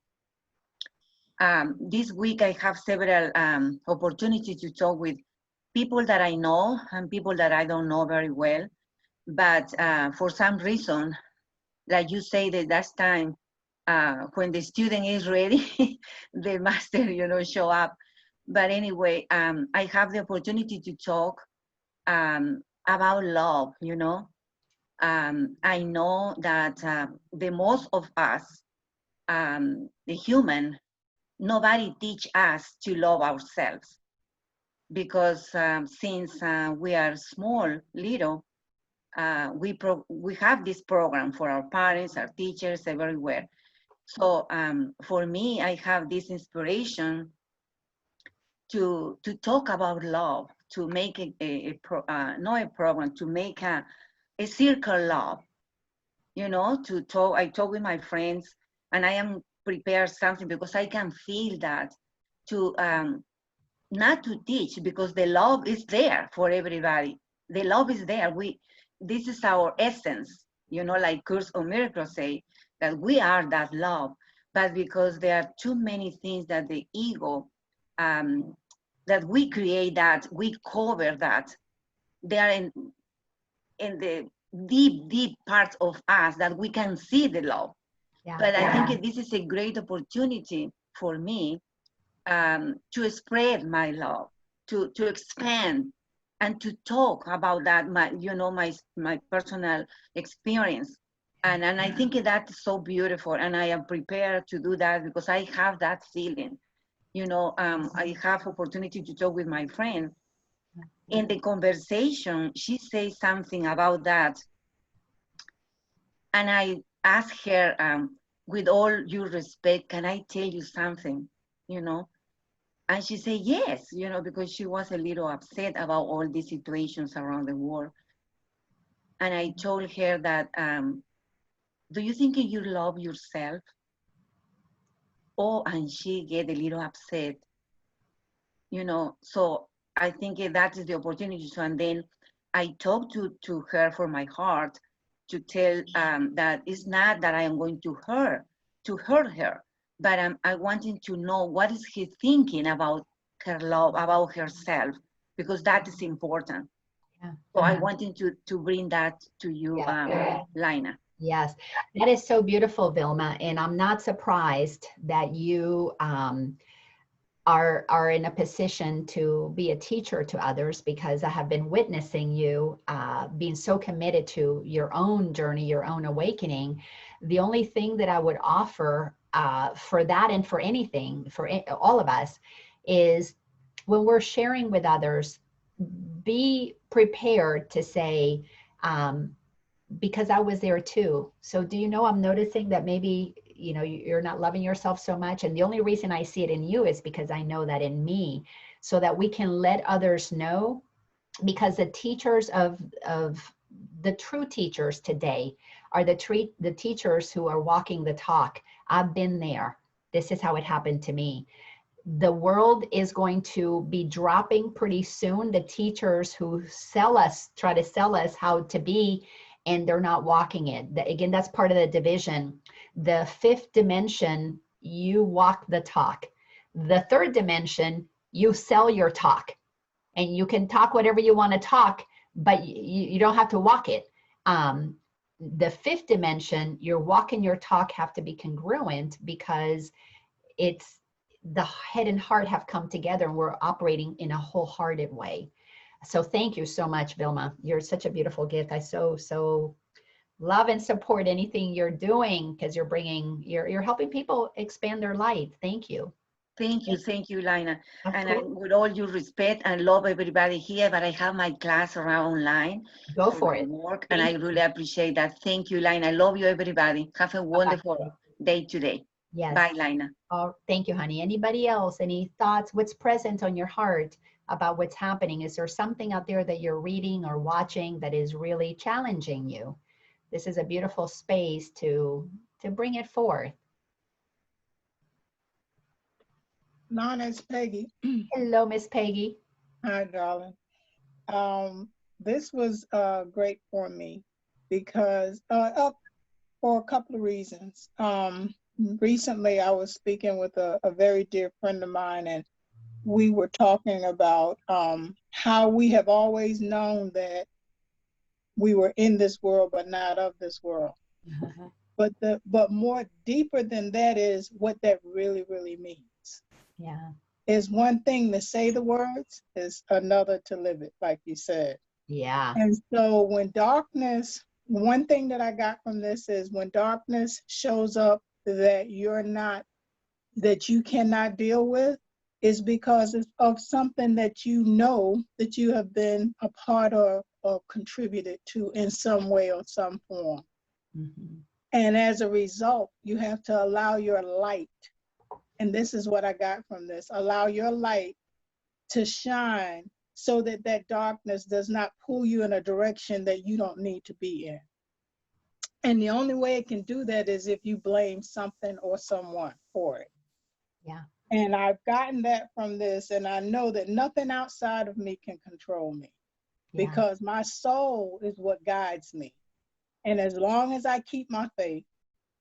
This week I have several opportunities to talk with people that I know and people that I don't know very well. But for some reason, like you say, that last time, when the student is ready, the master, you know, show up. But anyway, I have the opportunity to talk about love, you know. I know that the most of us, the human, nobody teach us to love ourselves, because since we are small, little, we have this program for our parents, our teachers, everywhere. So for me, I have this inspiration to talk about love, to make not a program, to make a circle love, you know, to talk. I talk with my friends, and I am prepared something, because I can feel that, to not to teach, because the love is there for everybody. The love is there. This is our essence, you know, like Course of Miracles say, that we are that love. But because there are too many things that the ego, that we create, that we cover, that they are in the deep parts of us, that we can see the love. Yeah. But I think this is a great opportunity for me to spread my love, to expand, and to talk about that, my personal experience. And I think that's so beautiful, and I am prepared to do that, because I have that feeling. You know, I have opportunity to talk with my friend. In the conversation, she says something about that. And I asked her, with all due respect, can I tell you something, you know? And she said yes, you know, because she was a little upset about all these situations around the world. And I told her that, do you think you love yourself? Oh, and she get a little upset, you know. So I think that is the opportunity. So, and then I talked to her for my heart, to tell that it's not that I am going to hurt her, but I wanting to know what is he thinking about her love, about herself, because that is important. Yeah. So I wanted to bring that to you, Laina.
Yes, that is so beautiful, Vilma. And I'm not surprised that you are in a position to be a teacher to others, because I have been witnessing you being so committed to your own journey, your own awakening. The only thing that I would offer for that, and for anything, for all of us, is when we're sharing with others, be prepared to say, because I was there too. So do you know, I'm noticing that maybe, you know, you're not loving yourself so much. And the only reason I see it in you is because I know that in me, so that we can let others know, because the teachers of the true teachers today are the teachers who are walking the talk. I've been there. This is how it happened to me. the world is going to be dropping pretty soon. The teachers who try to sell us how to be, and they're not walking it. Again, that's part of the division. The fifth dimension, you walk the talk. The third dimension, you sell your talk. And you can talk whatever you want to talk, but you don't have to walk it. The fifth dimension, your walk and your talk have to be congruent, because it's the head and heart have come together, and we're operating in a wholehearted way. So thank you so much, Vilma. You're such a beautiful gift. I so love and support anything you're doing, because you're helping people expand their light. Thank you.
Thank you, Laina.
Of
And
course.
with all due respect, I love everybody here, but I have my class around online.
Go for it.
Work, and I really appreciate that. Thank you, Laina. I love you, everybody. Have a wonderful day today.
Yes.
Bye, Laina.
Oh, thank you, honey. Anybody else? Any thoughts? What's present on your heart about what's happening? Is there something out there that you're reading or watching that is really challenging you? This is a beautiful space to bring it forth.
Laina, it's Peggy.
Hello, Miss Peggy.
Hi, darling. This was great for me because for a couple of reasons. Recently, I was speaking with a very dear friend of mine, and we were talking about how we have always known that we were in this world, but not of this world. But more deeper than that is what that really, really means.
Yeah.
Is one thing to say the words, is another to live it, like you said.
Yeah.
And so when darkness, one thing that I got from this is when darkness shows up that you cannot deal with, is because it's of something that you know that you have been a part of or contributed to in some way or some form.
Mm-hmm.
And as a result, you have to allow your light. And this is what I got from this. Allow your light to shine so that that darkness does not pull you in a direction that you don't need to be in. And the only way it can do that is if you blame something or someone for it.
Yeah.
And I've gotten that from this, and I know that nothing outside of me can control me, because my soul is what guides me. And as long as I keep my faith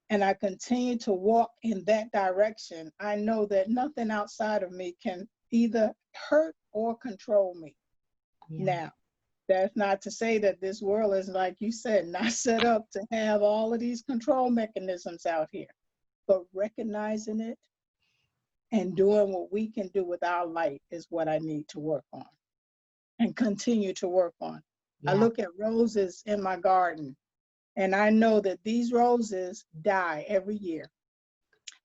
and I continue to walk in that direction, I know that nothing outside of me can either hurt or control me.
Yeah.
Now, that's not to say that this world is, like you said, not set up to have all of these control mechanisms out here, but recognizing it and doing what we can do with our light is what I need to work on and continue to work on.
Yeah.
I look at roses in my garden, and I know that these roses die every year,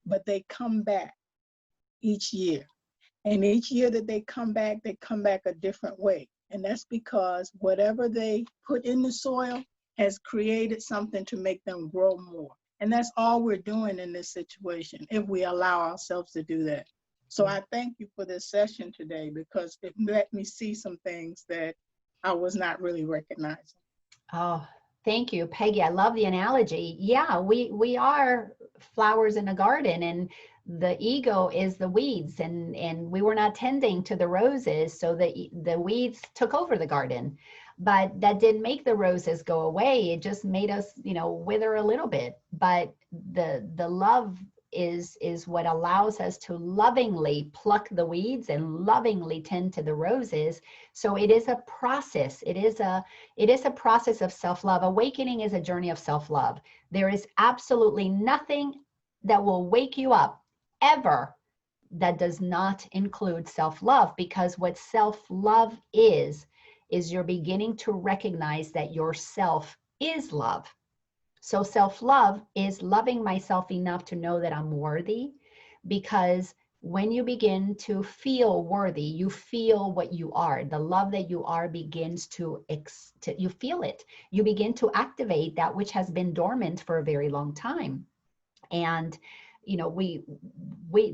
but they come back each year. And each year that they come back a different way. And that's because whatever they put in the soil has created something to make them grow more. And that's all we're doing in this situation, if we allow ourselves to do that. So I thank you for this session today, because it let me see some things that I was not really recognizing.
Oh, thank you, Peggy. I love the analogy. Yeah, we are flowers in a garden, and the ego is the weeds, and we were not tending to the roses, so the weeds took over the garden. But that didn't make the roses go away. It just made us, wither a little bit. But the love is what allows us to lovingly pluck the weeds and lovingly tend to the roses. So it is a process. It is a process of self-love. Awakening is a journey of self-love. There is absolutely nothing that will wake you up ever that does not include self-love, because what self-love is you're beginning to recognize that yourself is love. So self-love is loving myself enough to know that I'm worthy, because when you begin to feel worthy, you feel what you are. The love that you are begins to you feel it. You begin to activate that which has been dormant for a very long time. And you know,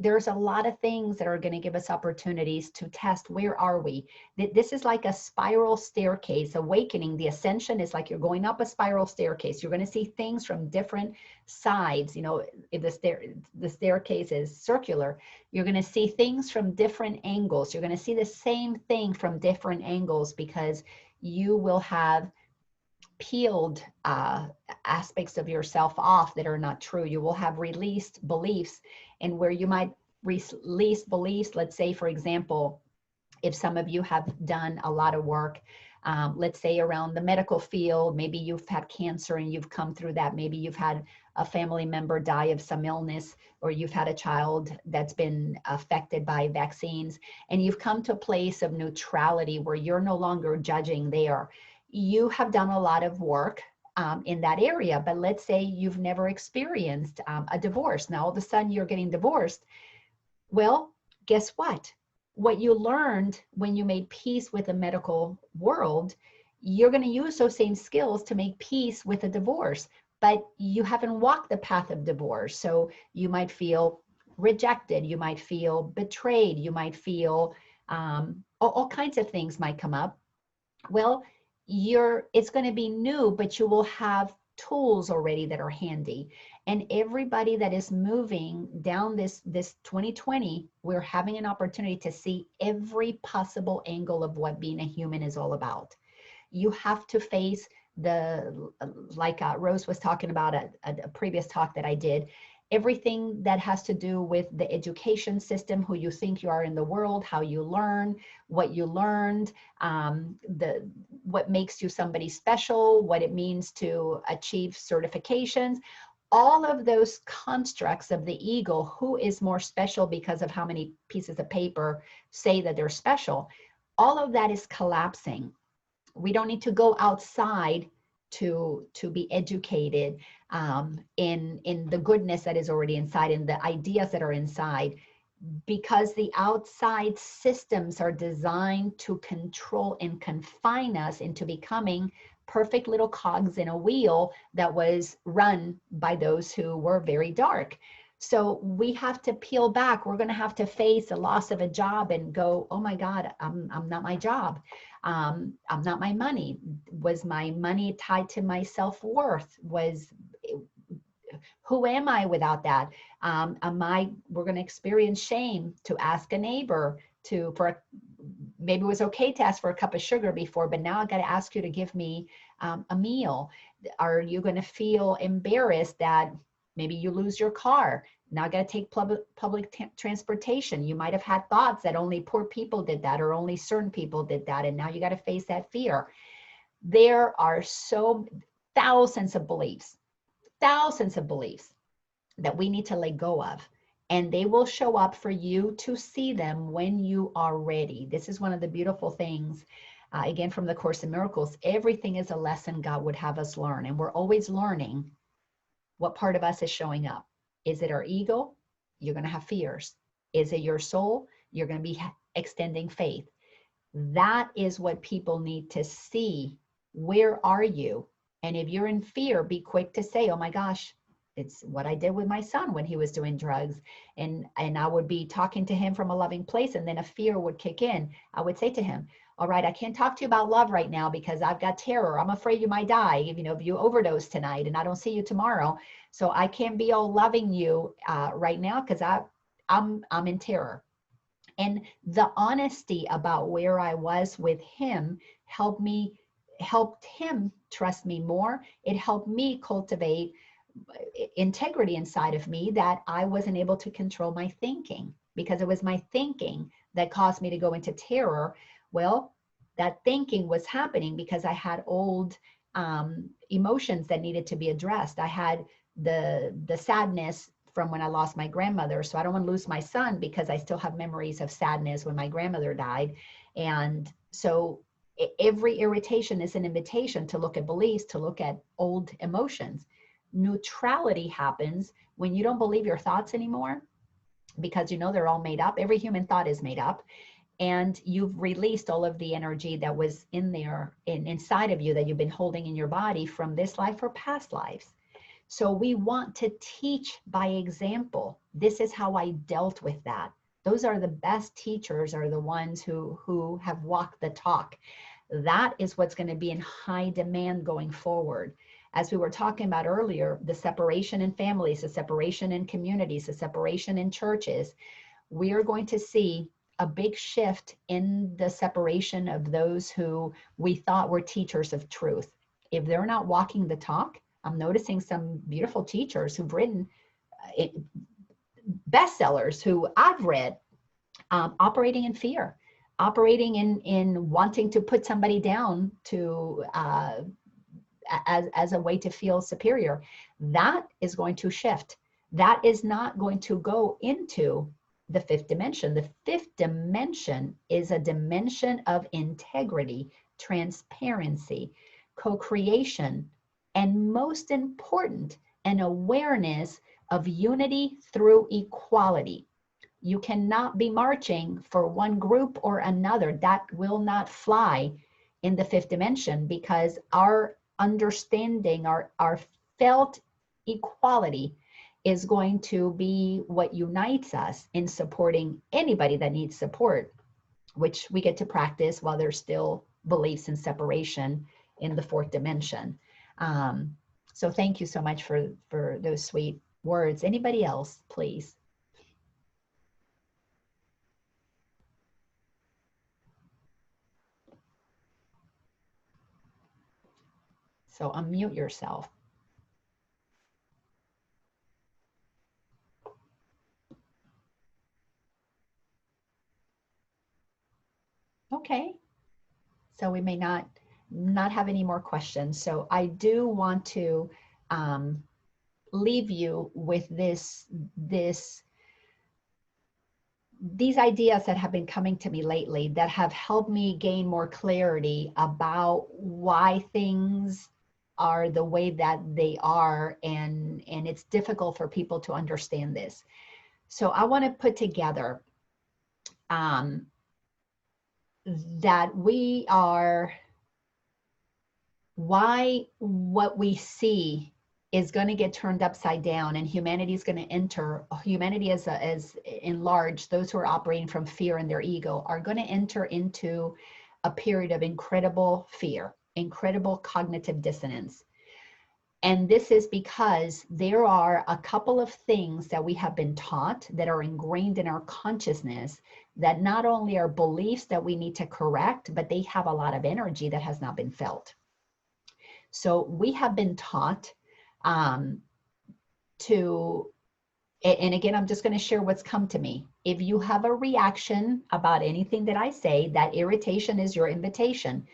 there's a lot of things that are going to give us opportunities to test where are we. This is like a spiral staircase. Awakening, the ascension is like you're going up a spiral staircase. You're going to see things from different sides. You know, if the staircase is circular, you're going to see things from different angles. You're going to see the same thing from different angles, because you will have peeled aspects of yourself off that are not true. You will have released beliefs, and where you might release beliefs, let's say, for example, if some of you have done a lot of work, let's say around the medical field, maybe you've had cancer and you've come through that. Maybe you've had a family member die of some illness, or you've had a child that's been affected by vaccines, and you've come to a place of neutrality where you're no longer judging there. You have done a lot of work in that area, but let's say you've never experienced a divorce. Now all of a sudden you're getting divorced. Well, guess what? What you learned when you made peace with the medical world, you're going to use those same skills to make peace with a divorce, but you haven't walked the path of divorce. So you might feel rejected, you might feel betrayed, you might feel all kinds of things might come up. Well, it's going to be new, but you will have tools already that are handy. And everybody that is moving down this 2020, we're having an opportunity to see every possible angle of what being a human is all about. You have to face like Rose was talking about at a previous talk that I did, everything that has to do with the education system, who you think you are in the world, how you learn, what you learned, what makes you somebody special, what it means to achieve certifications, all of those constructs of the ego, who is more special because of how many pieces of paper say that they're special, all of that is collapsing. We don't need to go outside to be educated in the goodness that is already inside and the ideas that are inside, because the outside systems are designed to control and confine us into becoming perfect little cogs in a wheel that was run by those who were very dark. So we have to peel back. We're going to have to face the loss of a job and go, oh my God, I'm not my job. I'm not my money. Was my money tied to my self-worth? Who am I without that? We're going to experience shame to ask a neighbor maybe it was okay to ask for a cup of sugar before, but now I got to ask you to give me a meal. Are you going to feel embarrassed that maybe you lose your car? Now I got to take public transportation. You might have had thoughts that only poor people did that, or only certain people did that, and now you got to face that fear. There are thousands of beliefs that we need to let go of. And they will show up for you to see them when you are ready. This is one of the beautiful things, again, from the Course in Miracles. Everything is a lesson God would have us learn. And we're always learning what part of us is showing up. Is it our ego? You're going to have fears. Is it your soul? You're going to be extending faith. That is what people need to see. Where are you? And if you're in fear, be quick to say, oh my gosh, it's what I did with my son when he was doing drugs. And I would be talking to him from a loving place, and then a fear would kick in. I would say to him, all right, I can't talk to you about love right now because I've got terror. I'm afraid you might die, if you overdose tonight and I don't see you tomorrow. So I can't be all loving you right now because I'm in terror. And the honesty about where I was with him helped him trust me more. It helped me cultivate integrity inside of me, that I wasn't able to control my thinking, because it was my thinking that caused me to go into terror. Well, that thinking was happening because I had old emotions that needed to be addressed. I had the sadness from when I lost my grandmother. So I don't want to lose my son because I still have memories of sadness when my grandmother died. And so every irritation is an invitation to look at beliefs, to look at old emotions. Neutrality happens when you don't believe your thoughts anymore, because they're all made up. Every human thought is made up, and you've released all of the energy that was in there inside of you that you've been holding in your body from this life or past lives. So we want to teach by example. This is how I dealt with that. Those are the best teachers, are the ones who have walked the talk. That is what's going to be in high demand going forward. As we were talking about earlier, the separation in families, the separation in communities, the separation in churches, we are going to see a big shift in the separation of those who we thought were teachers of truth. If they're not walking the talk, I'm noticing some beautiful teachers who've written bestsellers who I've read, operating in fear, operating in wanting to put somebody down to as a way to feel superior. That is going to shift. That is not going to go into the fifth dimension. The fifth dimension is a dimension of integrity, transparency, co-creation, and most important, an awareness of unity through equality. You cannot be marching for one group or another. That will not fly in the fifth dimension, because our understanding, our felt equality is going to be what unites us in supporting anybody that needs support, which we get to practice while there's still beliefs in separation in the fourth dimension. So thank you so much for those sweet words. Anybody else, please? So unmute yourself. Okay, so we may not have any more questions. So I do want to leave you with these ideas that have been coming to me lately that have helped me gain more clarity about why things are the way that they are, and it's difficult for people to understand this. So I want to put together that we are, why what we see is going to get turned upside down, and humanity is going to enter, humanity as in large, those who are operating from fear and their ego are going to enter into a period of incredible fear, incredible cognitive dissonance. And this is because there are a couple of things that we have been taught that are ingrained in our consciousness that not only are beliefs that we need to correct, but they have a lot of energy that has not been felt. So we have been taught to, and again, I'm just going to share what's come to me. If you have a reaction about anything that I say, that irritation is your invitation.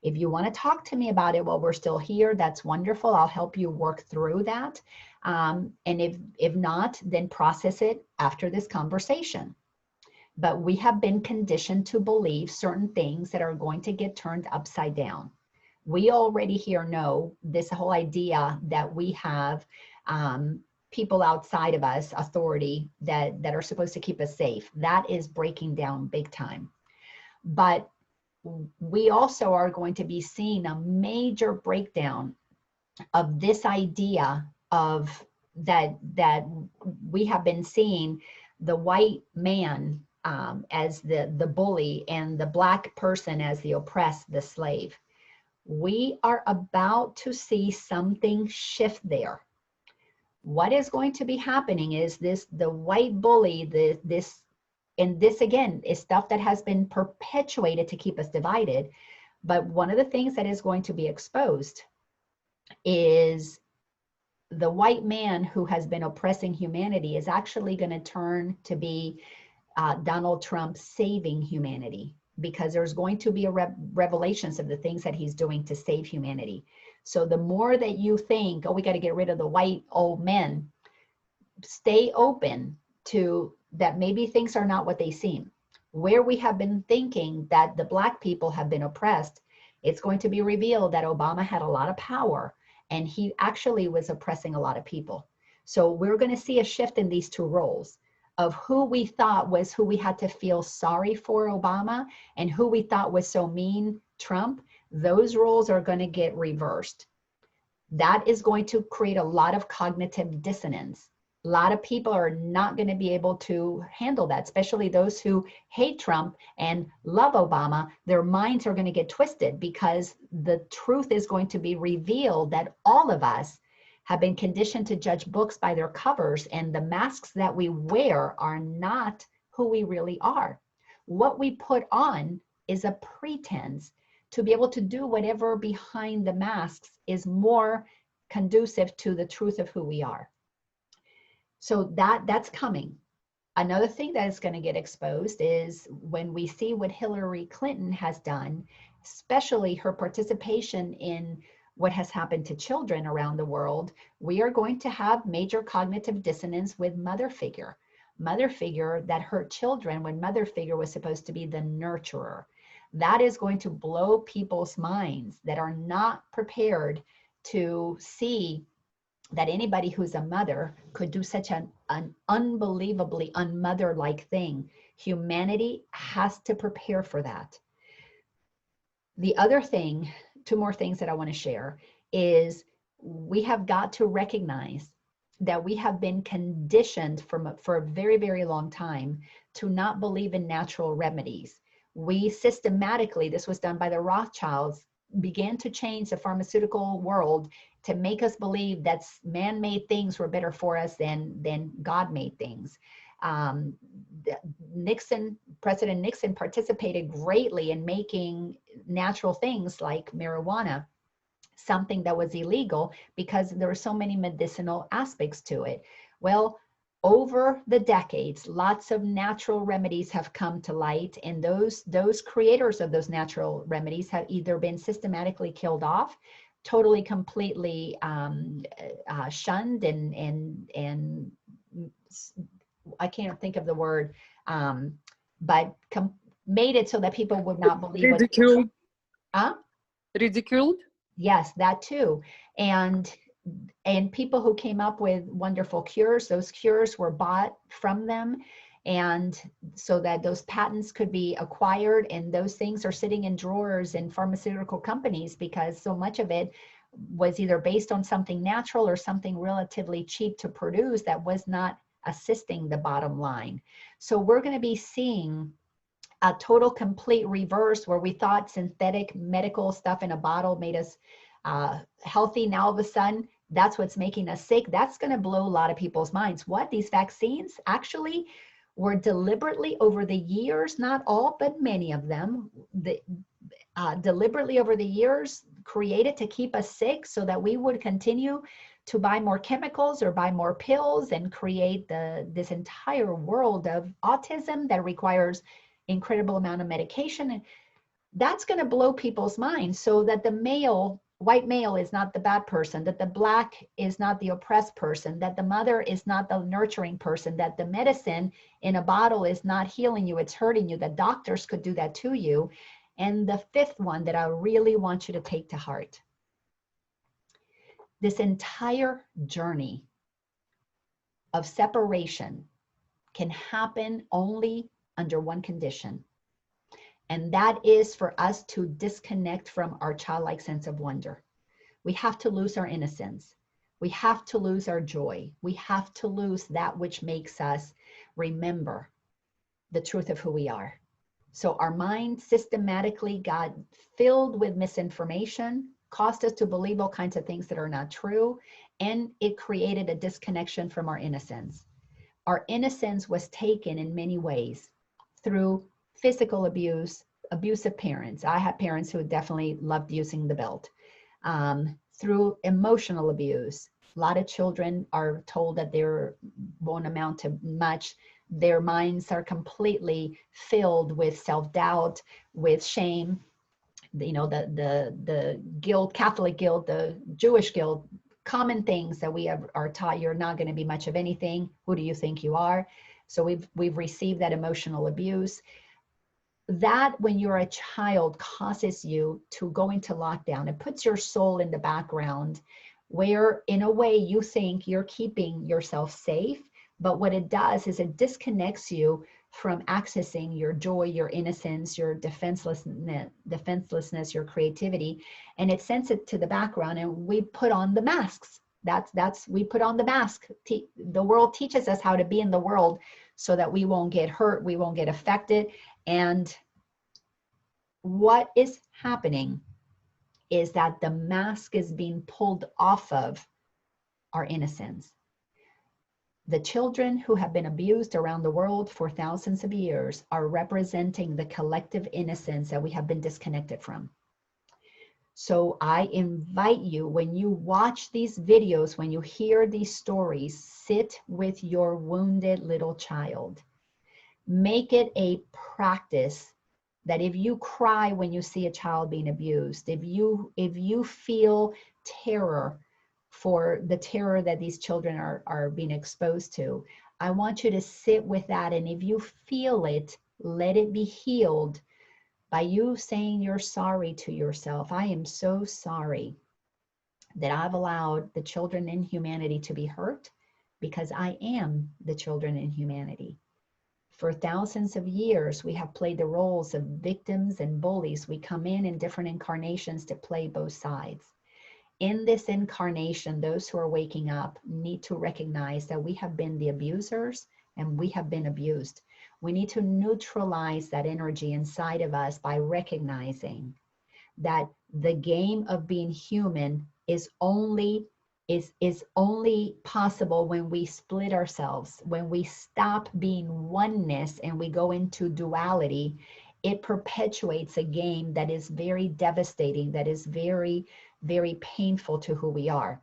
If you want to talk to me about it while we're still here, that's wonderful. I'll help you work through that. And if not, then process it after this conversation. But we have been conditioned to believe certain things that are going to get turned upside down. We already here know this whole idea that we have people outside of us, authority, that are supposed to keep us safe. That is breaking down big time. But we also are going to be seeing a major breakdown of this idea of that we have been seeing the white man as the bully and the black person as the oppressed, the slave. We are about to see something shift there. What is going to be happening is the white bully, and this again is stuff that has been perpetuated to keep us divided. But one of the things that is going to be exposed is the white man who has been oppressing humanity is actually going to turn to be Donald Trump saving humanity, because there's going to be revelations of the things that he's doing to save humanity. So the more that you think, oh, we got to get rid of the white old men, stay open to that maybe things are not what they seem. Where we have been thinking that the black people have been oppressed, it's going to be revealed that Obama had a lot of power and he actually was oppressing a lot of people. So we're going to see a shift in these two roles of who we thought was who we had to feel sorry for, Obama, and who we thought was so mean, Trump. Those roles are going to get reversed. That is going to create a lot of cognitive dissonance. A lot of people are not going to be able to handle that, especially those who hate Trump and love Obama. Their minds are going to get twisted because the truth is going to be revealed that all of us have been conditioned to judge books by their covers, and the masks that we wear are not who we really are. What we put on is a pretense to be able to do whatever behind the masks is more conducive to the truth of who we are. So that's coming. Another thing that is going to get exposed is when we see what Hillary Clinton has done, especially her participation in what has happened to children around the world, we are going to have major cognitive dissonance with mother figure. Mother figure that hurt children when mother figure was supposed to be the nurturer. That is going to blow people's minds that are not prepared to see that anybody who's a mother could do such an unbelievably unmother-like thing. Humanity has to prepare for that. The other thing, two more things that I want to share, is we have got to recognize that we have been conditioned for a very, very long time to not believe in natural remedies. We systematically, this was done by the Rothschilds, began to change the pharmaceutical world to make us believe that man-made things were better for us than God-made things. President Nixon participated greatly in making natural things like marijuana something that was illegal because there were so many medicinal aspects to it. Well, over the decades, lots of natural remedies have come to light, and those creators of those natural remedies have either been systematically killed off, totally, completely shunned, and I can't think of the word, but made it so that people would not believe.
Ridiculed.
Huh?
Ridiculed.
Yes, that too. And people who came up with wonderful cures, those cures were bought from them, and so that those patents could be acquired, and those things are sitting in drawers in pharmaceutical companies because so much of it was either based on something natural or something relatively cheap to produce that was not assisting the bottom line. So we're going to be seeing a total complete reverse where we thought synthetic medical stuff in a bottle made us healthy. Now all of a sudden, that's what's making us sick. That's going to blow a lot of people's minds. What? These vaccines actually were deliberately over the years, not all, but many of them, deliberately over the years created to keep us sick so that we would continue to buy more chemicals or buy more pills and create this entire world of autism that requires incredible amount of medication. And that's going to blow people's minds, so that the white male is not the bad person, that the black is not the oppressed person, that the mother is not the nurturing person, that the medicine in a bottle is not healing you, it's hurting you, that doctors could do that to you. And the fifth one that I really want you to take to heart: this entire journey of separation can happen only under one condition, and that is for us to disconnect from our childlike sense of wonder. We have to lose our innocence. We have to lose our joy. We have to lose that which makes us remember the truth of who we are. So our mind systematically got filled with misinformation, caused us to believe all kinds of things that are not true, and it created a disconnection from our innocence. Our innocence was taken in many ways through physical abuse, abusive parents. I had parents who definitely loved using the belt. Through emotional abuse. A lot of children are told that they won't amount to much. Their minds are completely filled with self-doubt, with shame. You know, the guilt, Catholic guilt, the Jewish guilt, common things that we are taught. You're not going to be much of anything. Who do you think you are? So we've received that emotional abuse. That, when you're a child, causes you to go into lockdown. It puts your soul in the background, where in a way you think you're keeping yourself safe, but what it does is it disconnects you from accessing your joy, your innocence, your defenselessness, your creativity, and it sends it to the background, and we put on the masks. We put on the mask. The world teaches us how to be in the world so that we won't get hurt, we won't get affected. And what is happening is that the mask is being pulled off of our innocence. The children who have been abused around the world for thousands of years are representing the collective innocence that we have been disconnected from. So I invite you, when you watch these videos, when you hear these stories, sit with your wounded little child. Make it a practice that if you cry when you see a child being abused, if you feel terror for the terror that these children are being exposed to, I want you to sit with that. And if you feel it, let it be healed by you saying you're sorry to yourself. I am so sorry that I've allowed the children in humanity to be hurt, because I am the children in humanity. For thousands of years, we have played the roles of victims and bullies. We come in different incarnations to play both sides. In this incarnation, those who are waking up need to recognize that we have been the abusers and we have been abused. We need to neutralize that energy inside of us by recognizing that the game of being human is only possible when we split ourselves, when we stop being oneness and we go into duality. It perpetuates a game that is very devastating, that is very, very painful to who we are.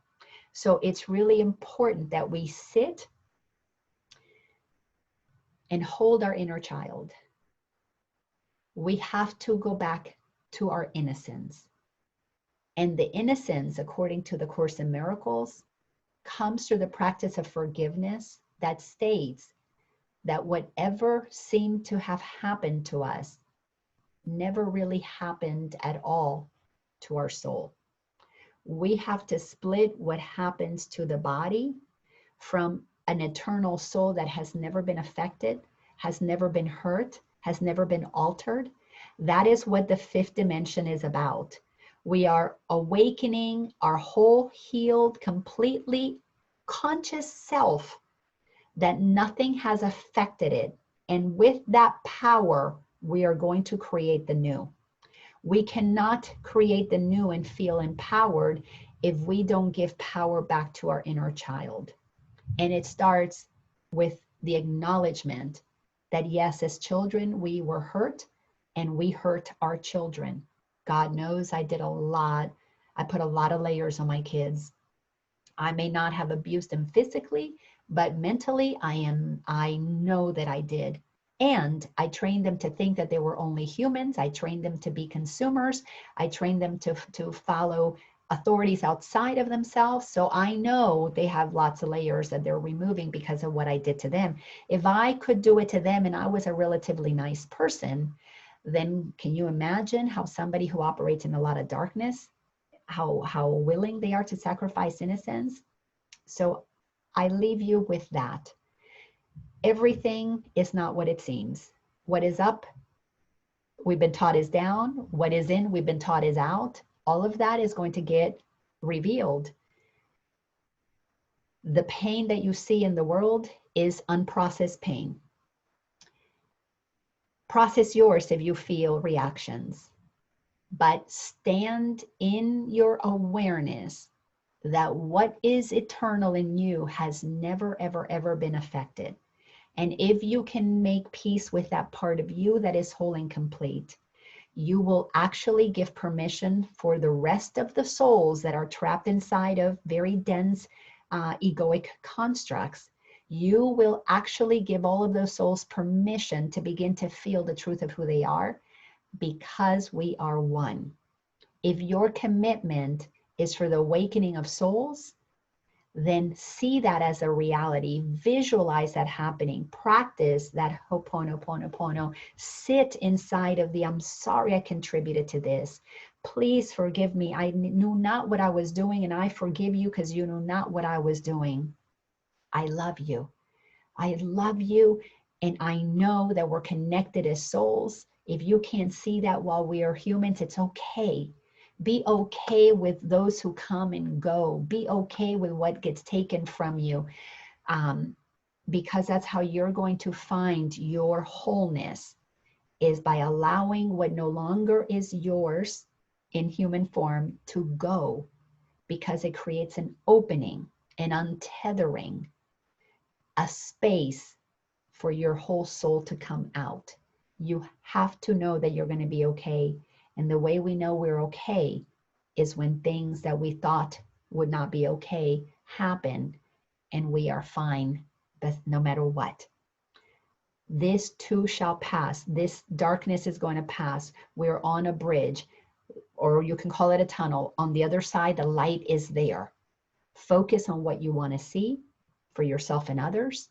So it's really important that we sit and hold our inner child. We have to go back to our innocence. And the innocence, according to the Course in Miracles, comes through the practice of forgiveness that states that whatever seemed to have happened to us never really happened at all to our soul. We have to split what happens to the body from an eternal soul that has never been affected, has never been hurt, has never been altered. That is what the fifth dimension is about. We are awakening our whole healed, completely conscious self, that nothing has affected it. And with that power, we are going to create the new. We cannot create the new and feel empowered if we don't give power back to our inner child. And it starts with the acknowledgement that yes, as children, we were hurt and we hurt our children. God knows I did a lot. I put a lot of layers on my kids. I may not have abused them physically, but mentally I know that I did. And I trained them to think that they were only humans. I trained them to be consumers. I trained them to follow authorities outside of themselves. So I know they have lots of layers that they're removing because of what I did to them. If I could do it to them and I was a relatively nice person, then can you imagine how somebody who operates in a lot of darkness, how willing they are to sacrifice innocence? So I leave you with that. Everything is not what it seems. What is up, we've been taught is down. What is in, we've been taught is out. All of that is going to get revealed. The pain that you see in the world is unprocessed pain. Process yours if you feel reactions, but stand in your awareness that what is eternal in you has never, ever, ever been affected. And if you can make peace with that part of you that is whole and complete, you will actually give permission for the rest of the souls that are trapped inside of very dense egoic constructs. You will actually give all of those souls permission to begin to feel the truth of who they are, because we are one. If your commitment is for the awakening of souls, then see that as a reality, visualize that happening, practice that ho'oponoponopono, sit inside of the I'm sorry I contributed to this. Please forgive me. I knew not what I was doing, and I forgive you because you knew not what I was doing. I love you. I love you. And I know that we're connected as souls. If you can't see that while we are humans, it's okay. Be okay with those who come and go. Be okay with what gets taken from you, because that's how you're going to find your wholeness, is by allowing what no longer is yours in human form to go, because it creates an opening, an untethering, a space for your whole soul to come out. You have to know that you're going to be okay. And the way we know we're okay is when things that we thought would not be okay happen, and we are fine, but no matter what. This too shall pass. This darkness is going to pass. We're on a bridge, or you can call it a tunnel. On the other side, the light is there. Focus on what you want to see for yourself and others.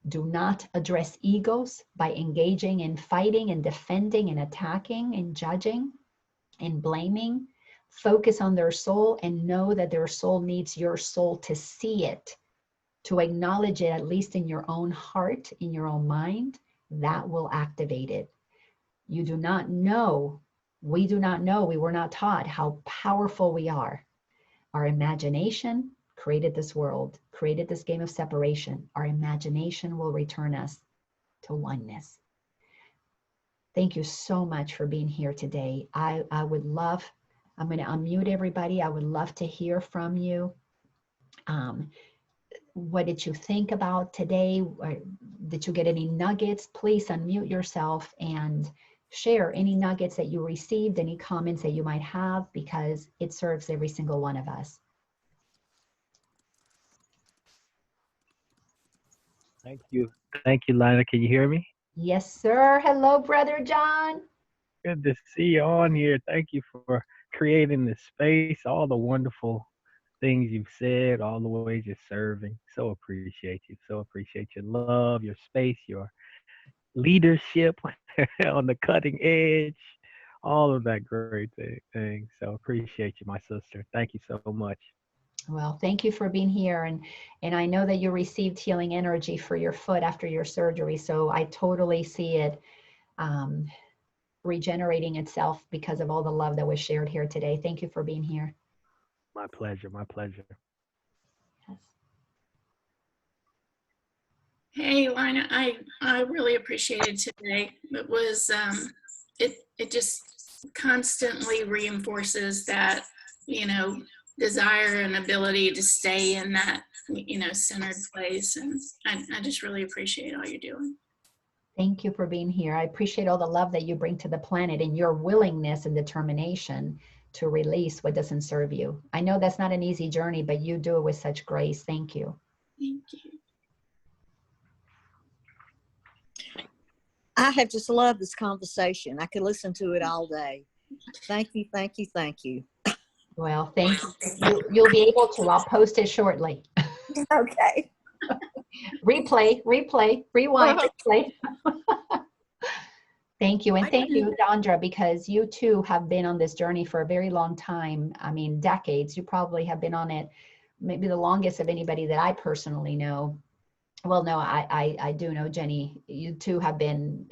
Do not address egos by engaging in fighting and defending and attacking and judging and blaming. Focus on their soul and know that their soul needs your soul to see it, to acknowledge it, at least in your own heart, in your own mind. That will activate it. You do not know, we do not know, we were not taught how powerful we are. Our imagination created this world, created this game of separation. Our imagination will return us to oneness. Thank you so much for being here today. I would love, I'm going to unmute everybody. I would love to hear from you. What did you think about today? Did you get any nuggets? Please unmute yourself and share any nuggets that you received, any comments that you might have, because it serves every single one of us.
Thank you. Thank you, Laina. Can you hear me?
Yes, sir. Hello, Brother John.
Good to see you on here. Thank you for creating this space, all the wonderful things you've said, all the ways you're serving. So appreciate you. So appreciate your love, your space, your leadership on the cutting edge, all of that great thing. So appreciate you, my sister. Thank you so much.
Well, thank you for being here. And I know that you received healing energy for your foot after your surgery. So I totally see it regenerating itself because of all the love that was shared here today. Thank you for being here.
My pleasure. My pleasure.
Yes.
Hey, Laina, I really appreciated today. It was it just constantly reinforces that, desire and ability to stay in that, centered place. And I just really appreciate all you're doing.
Thank you for being here. I appreciate all the love that you bring to the planet and your willingness and determination to release what doesn't serve you. I know that's not an easy journey, but you do it with such grace. Thank you.
Thank you.
I have just loved this conversation. I could listen to it all day. Thank you, thank you, thank you.
Well, thank you. You'll be able to. I'll post it shortly.
Okay.
Replay, rewind, replay. Thank you. And thank you, Dondra, because you too have been on this journey for a very long time. I mean, decades. You probably have been on it maybe the longest of anybody that I personally know. Well, no, I do know, Jenny, you too have been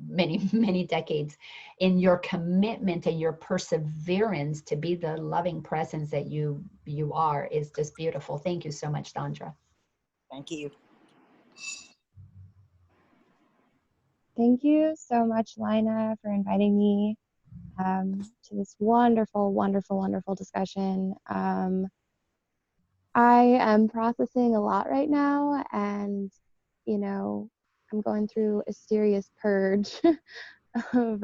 many, many decades in your commitment and your perseverance to be the loving presence that you are is just beautiful. Thank you so much, Dondra.
Thank you.
Thank you so much, Laina, for inviting me to this wonderful, wonderful, wonderful discussion. I am processing a lot right now, and I'm going through a serious purge of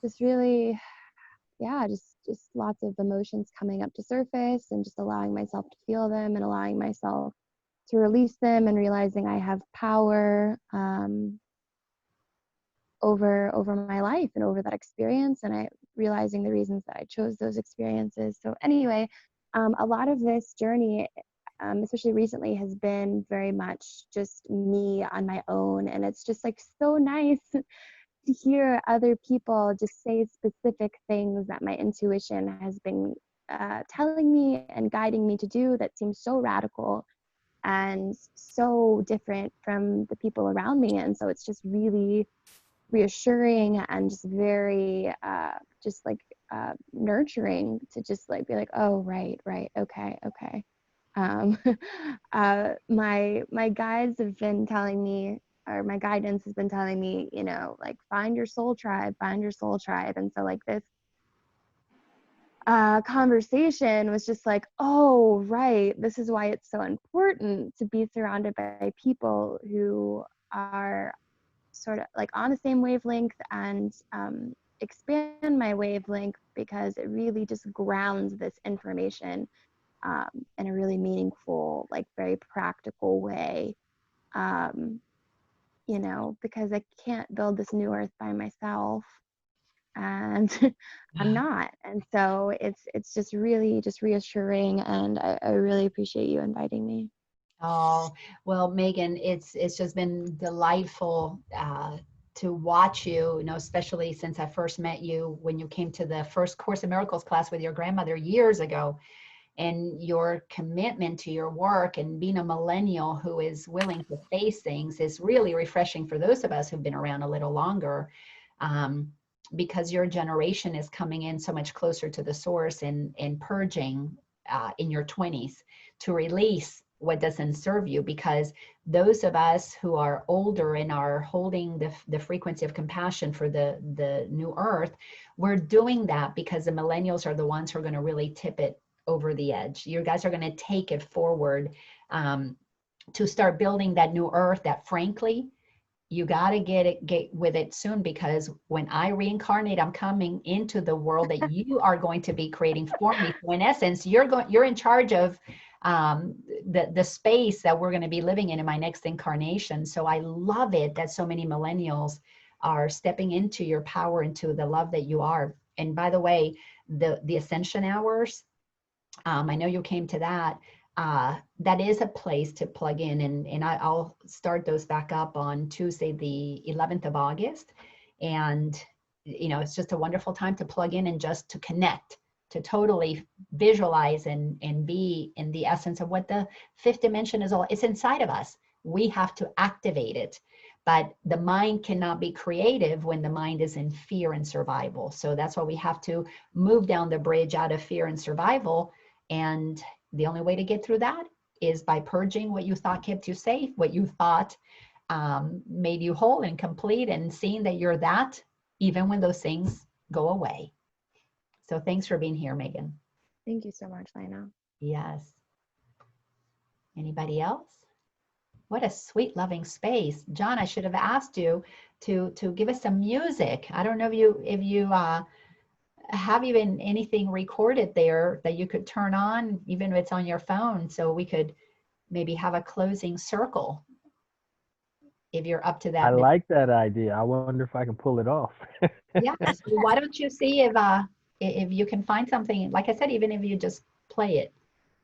just really, just lots of emotions coming up to surface, and just allowing myself to feel them and allowing myself to release them, and realizing I have power over my life and over that experience, and I realizing the reasons that I chose those experiences. So anyway, a lot of this journey, especially recently, has been very much just me on my own, and it's just like so nice to hear other people just say specific things that my intuition has been telling me and guiding me to do that seems so radical. and so different from the people around me. And so it's just really reassuring and just very nurturing to just like be like, oh, right, okay. My guides have been telling me, or my guidance has been telling me, you know, like find your soul tribe. And so like this conversation was just like, oh, right, this is why it's so important to be surrounded by people who are sort of like on the same wavelength and expand my wavelength, because it really just grounds this information in a really meaningful, like very practical way. You know, because I can't build this new earth by myself, and I'm not. And so it's just really just reassuring, and I really appreciate you inviting me.
Oh, well, Megan, it's just been delightful to watch you, you know, especially since I first met you when you came to the first Course in Miracles class with your grandmother years ago. And your commitment to your work and being a millennial who is willing to face things is really refreshing for those of us who've been around a little longer, because your generation is coming in so much closer to the source and purging in your 20s to release what doesn't serve you. Because those of us who are older and are holding the frequency of compassion for the new earth, we're doing that because the millennials are the ones who are going to really tip it over the edge. You guys are going to take it forward to start building that new earth that, frankly, you got to get with it soon, because when I reincarnate, I'm coming into the world that you are going to be creating for me. So in essence, you're in charge of the space that we're going to be living in my next incarnation. So I love it that so many millennials are stepping into your power, into the love that you are. And by the way, the Ascension hours, I know you came to that. That is a place to plug in, and I'll start those back up on Tuesday, the 11th of August. And, you know, it's just a wonderful time to plug in and just to connect, to totally visualize and be in the essence of what the fifth dimension is all. It's inside of us. We have to activate it. But the mind cannot be creative when the mind is in fear and survival. So that's why we have to move down the bridge out of fear and survival. And the only way to get through that is by purging what you thought kept you safe, what you thought made you whole and complete, and seeing that you're that even when those things go away. So thanks for being here, Megan.
Thank you so much, Laina.
Yes. Anybody else? What a sweet, loving space. John, I should have asked you to give us some music. I don't know if you have even anything recorded there that you could turn on, even if it's on your phone, so we could maybe have a closing circle if you're up to that.
I like that idea. I wonder if I can pull it off.
Yeah, so why don't you see if you can find something, like I said, even if you just play it.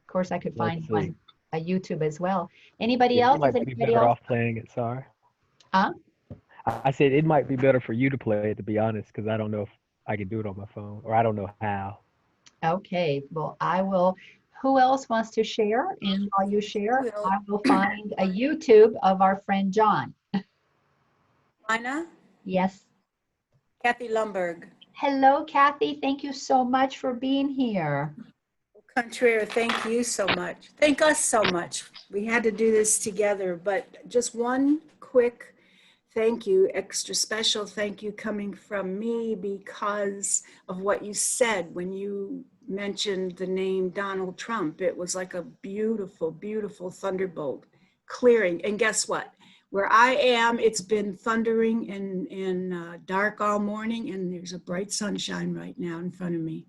Of course, I could find one, a YouTube as well. Anybody else?
It might be better off playing it, sorry.
Huh?
I said it might be better for you to play it, to be honest, because I don't know if I can do it on my phone, or I don't know how.
Okay, well, I will. Who else wants to share? And while you share, I will find a YouTube of our friend John.
Laina?
Yes.
Kathy Lumberg.
Hello, Kathy. Thank you so much for being here.
Contraire, thank you so much. Thank us so much. We had to do this together, but just one quick thank you, extra special thank you coming from me because of what you said when you mentioned the name Donald Trump. It was like a beautiful, beautiful thunderbolt clearing. And guess what? Where I am, it's been thundering and dark all morning, and there's a bright sunshine right now in front of me.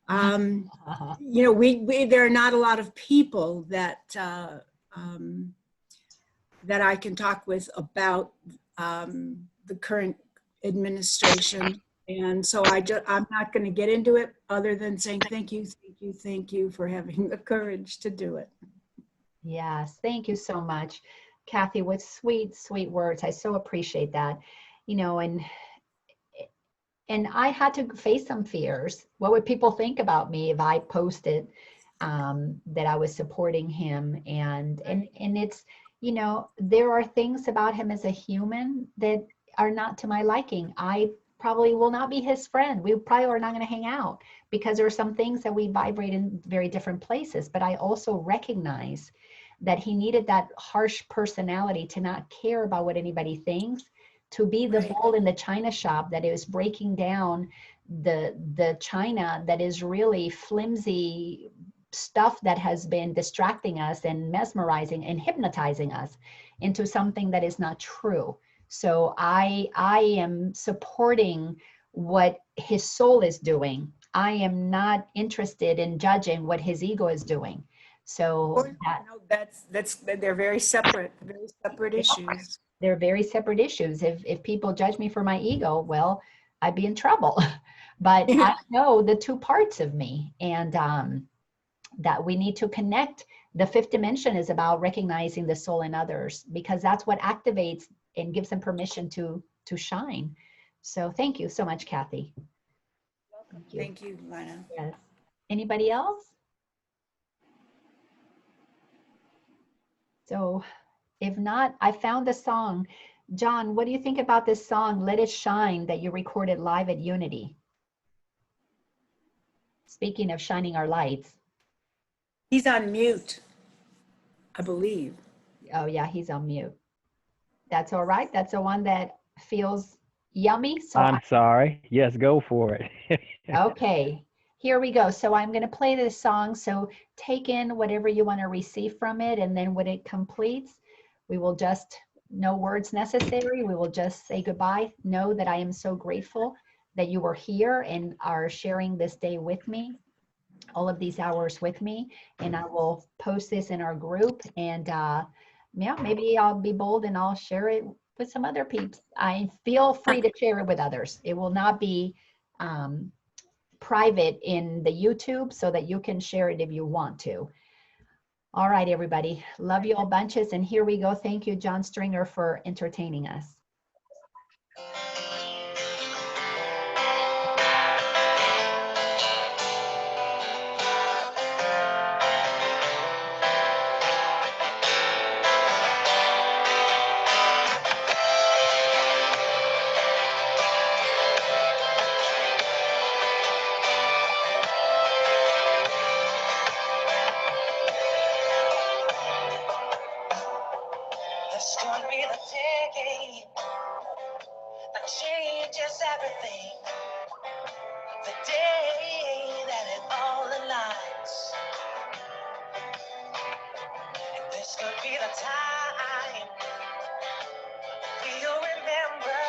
You know, there are not a lot of people that that I can talk with about the current administration, and so I'm not going to get into it other than saying thank you for having the courage to do it.
Yes, thank you so much, Kathy. What sweet, sweet words. I so appreciate that. You know, and I had to face some fears. What would people think about me if I posted that I was supporting him. And it's, you know, there are things about him as a human that are not to my liking. I probably will not be his friend. We probably are not going to hang out because there are some things that we vibrate in very different places. But I also recognize that he needed that harsh personality to not care about what anybody thinks, to be the bull in the china shop that is breaking down the china that is really flimsy stuff that has been distracting us and mesmerizing and hypnotizing us into something that is not true. So I am supporting what his soul is doing. I am not interested in judging what his ego is doing. So
they're very separate issues.
They're very separate issues. If people judge me for my ego, well, I'd be in trouble. But I know the two parts of me, and that we need to connect. The fifth dimension is about recognizing the soul in others, because that's what activates and gives them permission to shine. So thank you so much, Kathy.
Thank you, Laina.
Yes. Anybody else? So if not, I found the song. John, what do you think about this song, Let It Shine, that you recorded live at Unity? Speaking of shining our lights.
He's on mute, I believe.
Oh yeah, he's on mute. That's all right. That's the one that feels yummy. So
I'm sorry. Yes, go for it.
Okay, here we go. So I'm going to play this song. So take in whatever you want to receive from it. And then when it completes, we will just, no words necessary. We will just say goodbye. Know that I am so grateful that you were here and are sharing this day with me, all of these hours with me. And I will post this in our group. And yeah, maybe I'll be bold and I'll share it with some other peeps. I feel free to share it with others. It will not be private in the YouTube, so that you can share it if you want to. All right, everybody. Love you all bunches. And here we go. Thank you, John Stringer, for entertaining us.
This could be the decade that changes everything. The day that it all aligns. And this could be the time we'll remember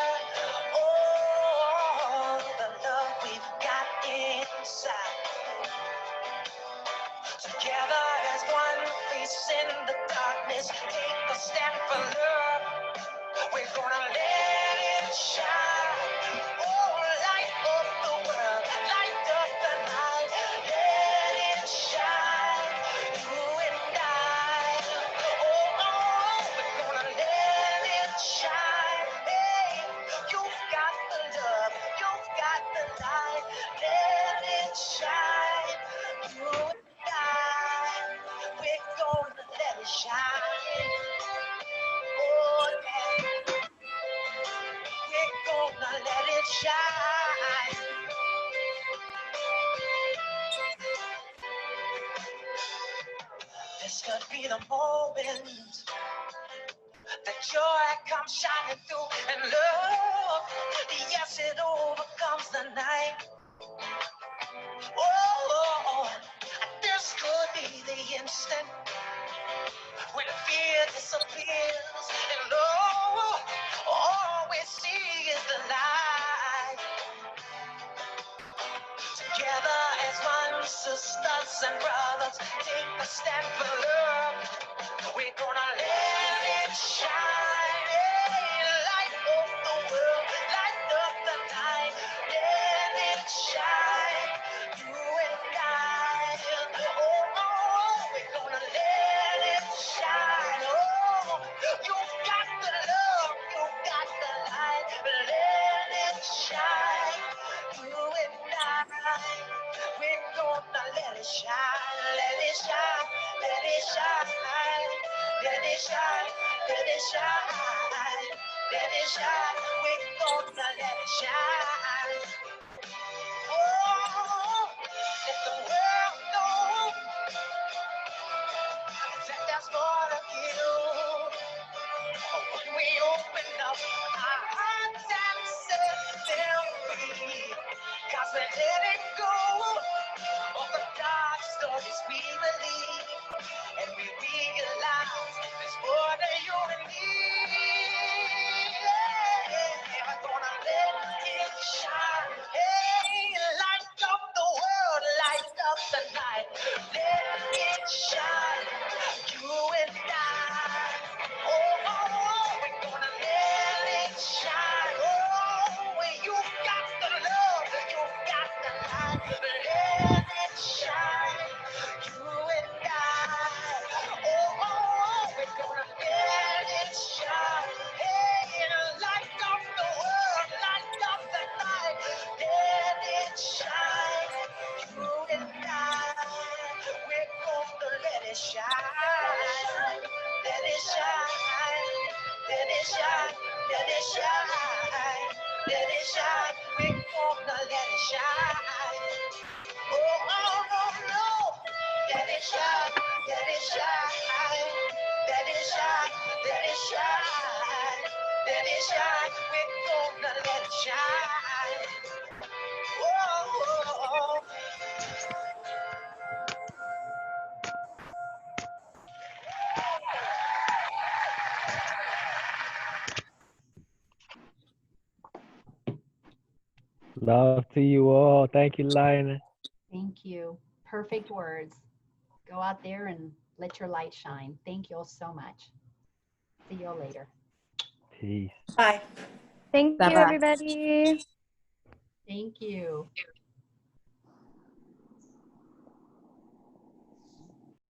all the love we've got inside. Together as one, facing the darkness, take a step for love. We're gonna let it shine. Oh, light up the world, light up the night. Let it shine, you and I. Oh, we're gonna let it shine. Hey, you've got the love, you've got the light. Let it shine, you and I. We're gonna let it shine. Oh, yeah. We're gonna let it shine. This could be the moment that joy comes shining through, and love, yes, it overcomes the night. Oh, this could be the instant when fear disappears, and oh, all we see is the light. Together as one, sisters and brothers, take a stand for love. We're gonna let it shine. Hey, light up the world, light up the night. Let it shine, you and I. Oh, we're gonna let it shine. Oh, you've got the love, you've got the light. Let it shine, you and I. We're gonna gonna let it shine, let it shine, let it shine, let it shine, let it shine, let it shine. We're gonna let it shine. Oh, let the world know that there's more of you. When we open up our hearts and set them free, 'cause we're letting go of the dark stories we believe, and we realize there's more than you and me. Yeah, we're gonna let it shine. Hey, light up the world, light up the night. Let it shine. You and I. Oh, we're gonna let it shine. Oh, you got the love, you got the light. Let it shine. You and I. Oh, we're gonna let it shine. Hey, light up the world, light up the night. Let it shine. You and I. We're gonna let it shine. Let it shine. Let it shine. Let it shine. Let it shine. We're gonna let it shine. Oh, oh, oh, no. Let it shine. Let it shine. Let it shine. Let it shine. Let it shine. We're gonna let it shine. Oh, oh, oh.
Love to you all. Thank you, Laina.
Thank you. Perfect words. Go out there and let your light shine. Thank you all so much. See you all later.
Peace.
Bye.
Thank you,
Bye-bye.
everybody.
Thank you.